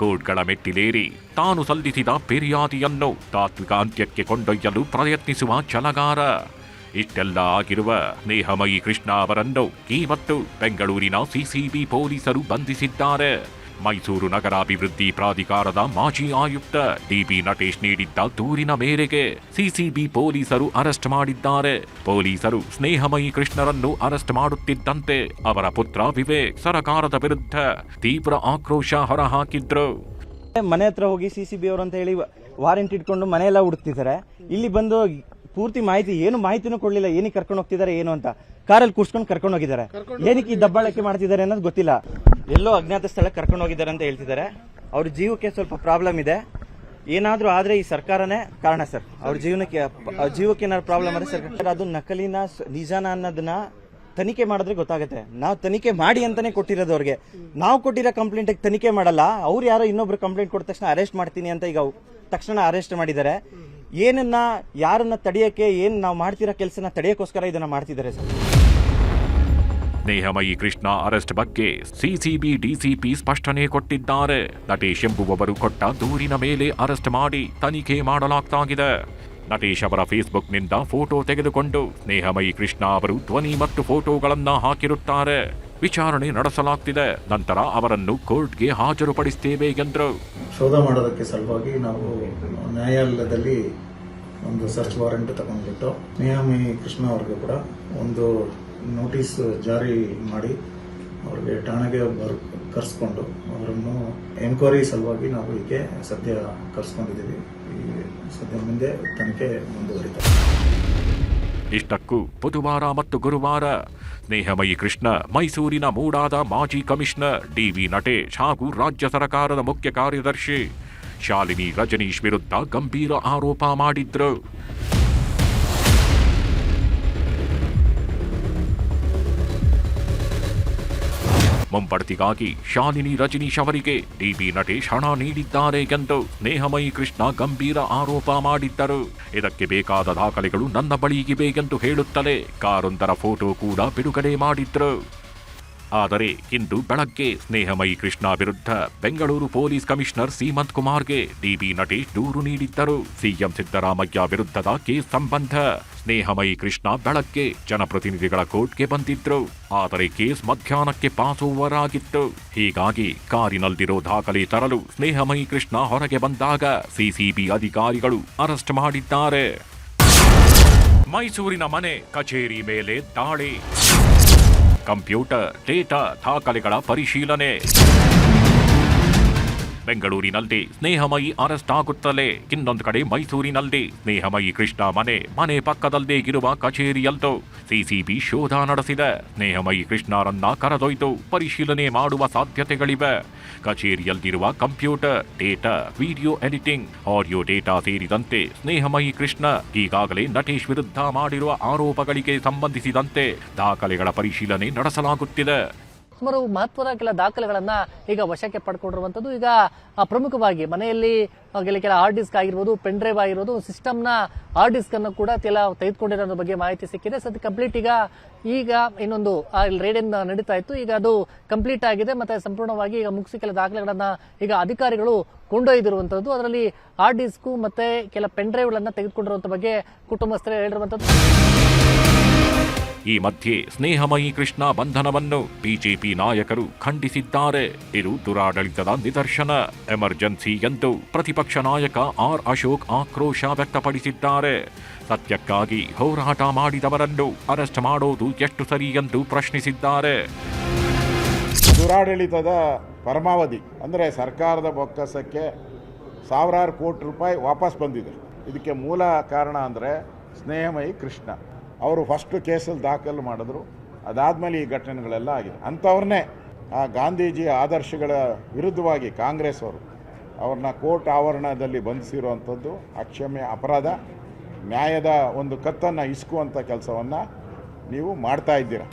ಕೋರ್ಟ್ಗಳ ಮೆಟ್ಟಿಲೇರಿ ತಾನು ಸಲ್ಲಿಸಿದ ಫಿರ್ಯಾದಿಯನ್ನು ತಾತ್ವಿಕ ಅಂತ್ಯಕ್ಕೆ ಕೊಂಡೊಯ್ಯಲು ಪ್ರಯತ್ನಿಸುವ ಛಲಗಾರ. ಇಷ್ಟೆಲ್ಲ ಆಗಿರುವ ಸ್ನೇಹಮಯಿ ಕೃಷ್ಣ ಅವರನ್ನು ಇವತ್ತು ಬೆಂಗಳೂರಿನ ಸಿಸಿಬಿ ಪೊಲೀಸರು ಬಂಧಿಸಿದ್ದಾರೆ. ಮೈಸೂರು ನಗರಾಭಿವೃದ್ಧಿ ಪ್ರಾಧಿಕಾರದ ಮಾಜಿ ಆಯುಕ್ತ ಡಿಬಿ ನಟೇಶ್ ನೀಡಿದ್ದ ದೂರಿನ ಮೇರೆಗೆ ಸಿಸಿಬಿ ಪೊಲೀಸರು ಅರೆಸ್ಟ್ ಮಾಡಿದ್ದಾರೆ. ಪೊಲೀಸರು ಸ್ನೇಹಮಯಿ ಕೃಷ್ಣರನ್ನು ಅರೆಸ್ಟ್ ಮಾಡುತ್ತಿದ್ದಂತೆ ಅವರ ಪುತ್ರ ವಿವೇಕ್ ಸರ್ಕಾರದ ವಿರುದ್ಧ ತೀವ್ರ ಆಕ್ರೋಶ ಹೊರಹಾಕಿದ್ರು. ಮನೆ ಹತ್ರ ಹೋಗಿ CCB ಅವರು ಅಂತ ಹೇಳಿ ವಾರೆಂಟ್ ಇಟ್ಕೊಂಡು ಮನೆಯೆಲ್ಲ ಹುಡುಕ್ತಿದ್ದಾರೆ. ಇಲ್ಲಿ ಬಂದು ಪೂರ್ತಿ ಮಾಹಿತಿ, ಏನು ಮಾಹಿತಿನೂ ಕೊಡ್ಲಿಲ್ಲ. ಏನಕ್ಕೆ ಕರ್ಕೊಂಡು ಹೋಗ್ತಿದ್ದಾರೆ ಏನು ಅಂತ. ಕಾರಲ್ಲಿ ಕೂರ್ಸ್ಕೊಂಡು ಕರ್ಕೊಂಡು ಹೋಗಿದ್ದಾರೆ. ಏನಕ್ಕೆ ಈ ದಬ್ಬಾಳಿಕೆ ಮಾಡ್ತಿದ್ದಾರೆ ಅನ್ನೋದು ಗೊತ್ತಿಲ್ಲ. ಎಲ್ಲೋ ಅಜ್ಞಾತ ಸ್ಥಳಕ್ಕೆ ಕರ್ಕೊಂಡು ಹೋಗಿದ್ದಾರೆ ಅಂತ ಹೇಳ್ತಿದ್ದಾರೆ. ಅವ್ರ ಜೀವಕ್ಕೆ ಸ್ವಲ್ಪ ಪ್ರಾಬ್ಲಮ್ ಇದೆ. ಏನಾದ್ರೂ ಆದ್ರೆ ಈ ಸರ್ಕಾರನೇ ಕಾರಣ ಸರ್. ಅವ್ರ ಜೀವಕ್ಕೆ ಏನಾದ್ರು ಪ್ರಾಬ್ಲಮ್ ಆದ್ರೆ ಸರ್ಕಾರ ಅದು ನಕಲಿನ ನಿಜಾನ ಅನ್ನೋದನ್ನ ತನಿಖೆ ಮಾಡಿದ್ರೆ ಗೊತ್ತಾಗುತ್ತೆ. ನಾವು ತನಿಖೆ ಮಾಡಿ ಅಂತಾನೆ ಕೊಟ್ಟಿರೋದು ಅವ್ರಿಗೆ. ನಾವು ಕೊಟ್ಟಿರೋ ಕಂಪ್ಲೇಂಟ್ ತನಿಖೆ ಮಾಡಲ್ಲ. ಅವ್ರು ಯಾರೋ ಇನ್ನೊಬ್ರು ಕಂಪ್ಲೇಂಟ್ ಕೊಟ್ಟ ತಕ್ಷಣ ಅರೆಸ್ಟ್ ಮಾಡ್ತೀನಿ ಅಂತ ಈಗ ತಕ್ಷಣ ಅರೆಸ್ಟ್ ಮಾಡಿದ್ದಾರೆ. ಏನನ್ನ ಯಾರನ್ನ ತಡೆಯಕ್ಕೆ, ಏನ್ ನಾವು ಮಾಡ್ತಿರೋ ಕೆಲಸನ ತಡೆಯಕ್ಕೋಸ್ಕರ ಇದನ್ನ ಮಾಡ್ತಿದ್ದಾರೆ ಸರ್. ಸ್ನೇಹಮಯಿ ಕೃಷ್ಣ ಅರೆಸ್ಟ್ ಬಗ್ಗೆ ಸಿಸಿಬಿ ಡಿಸಿಪಿ ಸ್ಪಷ್ಟನೆ ಕೊಟ್ಟಿದ್ದಾರೆ. ನಟೇಶ್ ಎಂಬುವವರು ಕೊಟ್ಟ ದೂರಿನ ಮೇಲೆ ಅರೆಸ್ಟ್ ಮಾಡಿ ತನಿಖೆ ಮಾಡಲಾಗ್ತಾಗಿದೆ. ನಟೇಶ್ ಅವರ ಫೇಸ್ಬುಕ್ನಿಂದ ಫೋಟೋ ತೆಗೆದುಕೊಂಡು ಸ್ನೇಹಮಯಿ ಕೃಷ್ಣ ಅವರು ಧ್ವನಿ ಮತ್ತು ಫೋಟೋಗಳನ್ನ ಹಾಕಿರುತ್ತಾರೆ. ವಿಚಾರಣೆ ನಡೆಸಲಾಗ್ತಿದೆ. ನಂತರ ಅವರನ್ನು ಕೋರ್ಟ್ಗೆ ಹಾಜರುಪಡಿಸುತ್ತೇವೆ ಎಂದರು. ಶೋಧ ಮಾಡೋದಕ್ಕೆ ಸಲುವಾಗಿ ನಾವು ನ್ಯಾಯಾಲಯದಲ್ಲಿ ಒಂದು ಸರ್ಚ್ ವಾರೆಂಟ್ ತಗೊಂಡ್ಬಿಟ್ಟು ಸ್ನೇಹಮಯಿ ಕೃಷ್ಣ ಅವ್ರಿಗೆ ಕೂಡ ಒಂದು ನೋಟಿಸ್ ಜಾರಿ ಮಾಡಿ ಅವ್ರಿಗೆ ಠಾಣೆಗೆ ಕರೆಸ್ಕೊಂಡು ಅವರನ್ನು ಎನ್ಕ್ವೈರಿ ಸಲುವಾಗಿ ನಾವು ಹೀಗೆ ಸದ್ಯ ಕರೆಸ್ಕೊಂಡಿದ್ದೀವಿ. ಸದ್ಯ ಮುಂದೆ ತನಿಖೆ ಮುಂದುವರಿತಾರೆ. ಇಷ್ಟಕ್ಕೂ ಬುಧವಾರ ಮತ್ತು ಗುರುವಾರ ಸ್ನೇಹಮಯಿ ಕೃಷ್ಣ ಮೈಸೂರಿನ ಮೂಡಾದ ಮಾಜಿ ಕಮಿಷನರ್ ಡಿವಿ ನಟೇಶ್ ಹಾಗೂ ರಾಜ್ಯ ಸರ್ಕಾರದ ಮುಖ್ಯ ಕಾರ್ಯದರ್ಶಿ ಶಾಲಿನಿ ರಜನೀಶ್ ವಿರುದ್ಧ ಗಂಭೀರ ಆರೋಪ ಮಾಡಿದ್ರು. ಮುಂಬಡ್ತಿಗಾಗಿ ಶಾಲಿನಿ ರಜನೀಶ್ ಅವರಿಗೆ ಡಿಬಿ ನಟೇಶ್ ಹಣ ನೀಡಿದ್ದಾರೆ ಎಂದು ಸ್ನೇಹಮಯಿ ಕೃಷ್ಣ ಗಂಭೀರ ಆರೋಪ ಮಾಡಿದ್ದರು. ಇದಕ್ಕೆ ಬೇಕಾದ ದಾಖಲೆಗಳು ನನ್ನ ಬಳಿಗಿವೆ ಎಂದು ಹೇಳುತ್ತಲೇ ಕಾರೊಂದರ ಫೋಟೋ ಕೂಡ ಬಿಡುಗಡೆ ಮಾಡಿದ್ರು. ಆದರೆ ಇಂದು ಬೆಳಗ್ಗೆ ಸ್ನೇಹಮಯಿ ಕೃಷ್ಣ ವಿರುದ್ಧ ಬೆಂಗಳೂರು ಪೊಲೀಸ್ ಕಮಿಷನರ್ ಸೀಮಂತ್ ಕುಮಾರ್ಗೆ ಡಿಬಿ ನಟೇಶ್ ದೂರು ನೀಡಿದ್ದರು. ಸಿಎಂ ಸಿದ್ದರಾಮಯ್ಯ ವಿರುದ್ಧದ ಕೇಸ್ ಸಂಬಂಧ ಸ್ನೇಹಮಯಿ ಕೃಷ್ಣ ಬೆಳಗ್ಗೆ ಜನಪ್ರತಿನಿಧಿಗಳ ಕೋರ್ಟ್ಗೆ ಬಂದಿದ್ರು. ಆದರೆ ಕೇಸ್ ಮಧ್ಯಾಹ್ನಕ್ಕೆ ಪಾಸ್ ಓವರ್ ಆಗಿತ್ತು. ಹೀಗಾಗಿ ಕಾರಿನಲ್ಲಿರೋ ದಾಖಲೆ ತರಲು ಸ್ನೇಹಮಯಿ ಕೃಷ್ಣ ಹೊರಗೆ ಬಂದಾಗ ಸಿಸಿಬಿ ಅಧಿಕಾರಿಗಳು ಅರೆಸ್ಟ್ ಮಾಡಿದ್ದಾರೆ. ಮೈಸೂರಿನ ಮನೆ ಕಚೇರಿ ಮೇಲೆ ದಾಳಿ, ಕಂಪ್ಯೂಟರ್ ಡೇಟಾ ದಾಖಲೆಗಳ ಪರಿಶೀಲನೆ. ಬೆಂಗಳೂರಿನಲ್ಲಿ ಸ್ನೇಹಮಯಿ ಅರೆಸ್ಟ್ ಆಗುತ್ತಲೇ ಇನ್ನೊಂದು ಕಡೆ ಮೈಸೂರಿನಲ್ಲಿ ಸ್ನೇಹಮಯಿ ಕೃಷ್ಣ ಮನೆ ಪಕ್ಕದಲ್ಲೇ ಇರುವ ಕಚೇರಿಯಲ್ಲೂ ಸಿಸಿಬಿ ಶೋಧ ನಡೆಸಿದೆ. ಸ್ನೇಹಮಯಿ ಕೃಷ್ಣರನ್ನ ಕರೆದೊಯ್ದು ಪರಿಶೀಲನೆ ಮಾಡುವ ಸಾಧ್ಯತೆಗಳಿವೆ. ಕಚೇರಿಯಲ್ಲಿರುವ computer data, video editing, audio data ಸೇರಿದಂತೆ ಸ್ನೇಹಮಯಿ ಕೃಷ್ಣ ಈಗಾಗಲೇ ನಟೇಶ್ ವಿರುದ್ಧ ಮಾಡಿರುವ ಆರೋಪಗಳಿಗೆ ಸಂಬಂಧಿಸಿದಂತೆ ದಾಖಲೆಗಳ ಪರಿಶೀಲನೆ ನಡೆಸಲಾಗುತ್ತಿದೆ. ಸುಮಾರು ಮಹತ್ವದ ಕೆಲ ದಾಖಲೆಗಳನ್ನ ಈಗ ವಶಕ್ಕೆ ಪಡ್ಕೊಂಡಿರುವಂಥದ್ದು. ಈಗ ಪ್ರಮುಖವಾಗಿ ಮನೆಯಲ್ಲಿ ಕೆಲ ಹಾರ್ಡ್ ಡಿಸ್ಕ್ ಆಗಿರ್ಬೋದು, ಪೆನ್ ಡ್ರೈವ್ ಆಗಿರ್ಬೋದು, ಸಿಸ್ಟಮ್ನ ಹಾರ್ಡ್ ಡಿಸ್ಕ್ ಅನ್ನು ಕೂಡ ತೆಗೆದುಕೊಂಡಿರೋ ಬಗ್ಗೆ ಮಾಹಿತಿ ಸಿಕ್ಕಿದೆ. ಸದ್ಯ ಕಂಪ್ಲೀಟ್ ಈಗ ಇನ್ನೊಂದು ರೇಡ್ ನಡೀತಾ ಇತ್ತು, ಈಗ ಅದು ಕಂಪ್ಲೀಟ್ ಆಗಿದೆ. ಮತ್ತೆ ಸಂಪೂರ್ಣವಾಗಿ ಈಗ ಮುಗಿಸಿ ಕೆಲ ದಾಖಲೆಗಳನ್ನ ಈಗ ಅಧಿಕಾರಿಗಳು ಕೊಂಡೊಯ್ದಿರುವಂತದ್ದು. ಅದರಲ್ಲಿ ಹಾರ್ಡ್ ಡಿಸ್ಕ್ ಮತ್ತೆ ಕೆಲ ಪೆನ್ ಡ್ರೈವ್ ಗಳನ್ನ ತೆಗೆದುಕೊಂಡಿರುವಂತ ಬಗ್ಗೆ ಕುಟುಂಬಸ್ಥರೇ ಹೇಳಿರುವಂತದ್ದು. ಈ ಮಧ್ಯೆ ಸ್ನೇಹಮಯಿ ಕೃಷ್ಣ ಬಂಧನವನ್ನು ಬಿಜೆಪಿ ನಾಯಕರು ಖಂಡಿಸಿದ್ದಾರೆ. ಇದು ದುರಾಡಳಿತದ ನಿದರ್ಶನ, ಎಮರ್ಜೆನ್ಸಿ ಎಂದು ಪ್ರತಿಪಕ್ಷ ನಾಯಕ ಆರ್ ಅಶೋಕ್ ಆಕ್ರೋಶ ವ್ಯಕ್ತಪಡಿಸಿದ್ದಾರೆ. ಸತ್ಯಕ್ಕಾಗಿ ಹೋರಾಟ ಮಾಡಿದವರನ್ನು ಅರೆಸ್ಟ್ ಮಾಡೋದು ಎಷ್ಟು ಸರಿ ಎಂದು ಪ್ರಶ್ನಿಸಿದ್ದಾರೆ. ದುರಾಡಳಿತದ ಪರಮಾವಧಿ ಅಂದರೆ ಸರ್ಕಾರದ ಬೊಕ್ಕಸಕ್ಕೆ ಸಾವಿರಾರು ಕೋಟಿ ರೂಪಾಯಿ ವಾಪಸ್ ಬಂದಿದೆ. ಇದಕ್ಕೆ ಮೂಲ ಕಾರಣ ಅಂದರೆ ಸ್ನೇಹಮಯಿ ಕೃಷ್ಣ ಅವರು ಫಸ್ಟ್ ಕೇಸಲ್ಲಿ ದಾಖಲು ಮಾಡಿದ್ರು. ಅದಾದಮೇಲೆ ಈ ಘಟನೆಗಳೆಲ್ಲ ಆಗಿದೆ. ಅಂಥವ್ರನ್ನೇ ಆ ಗಾಂಧೀಜಿ ಆದರ್ಶಗಳ ವಿರುದ್ಧವಾಗಿ ಕಾಂಗ್ರೆಸ್ ಅವರು ಅವ್ರನ್ನ ಕೋರ್ಟ್ ಆವರಣದಲ್ಲಿ ಬಂಧಿಸಿರುವಂಥದ್ದು ಅಕ್ಷಮ್ಯ ಅಪರಾಧ. ನ್ಯಾಯದ ಒಂದು ಕತ್ತನ್ನು ಇಸ್ಕುವಂಥ ಕೆಲಸವನ್ನು ನೀವು ಮಾಡ್ತಾ ಇದ್ದೀರಾ.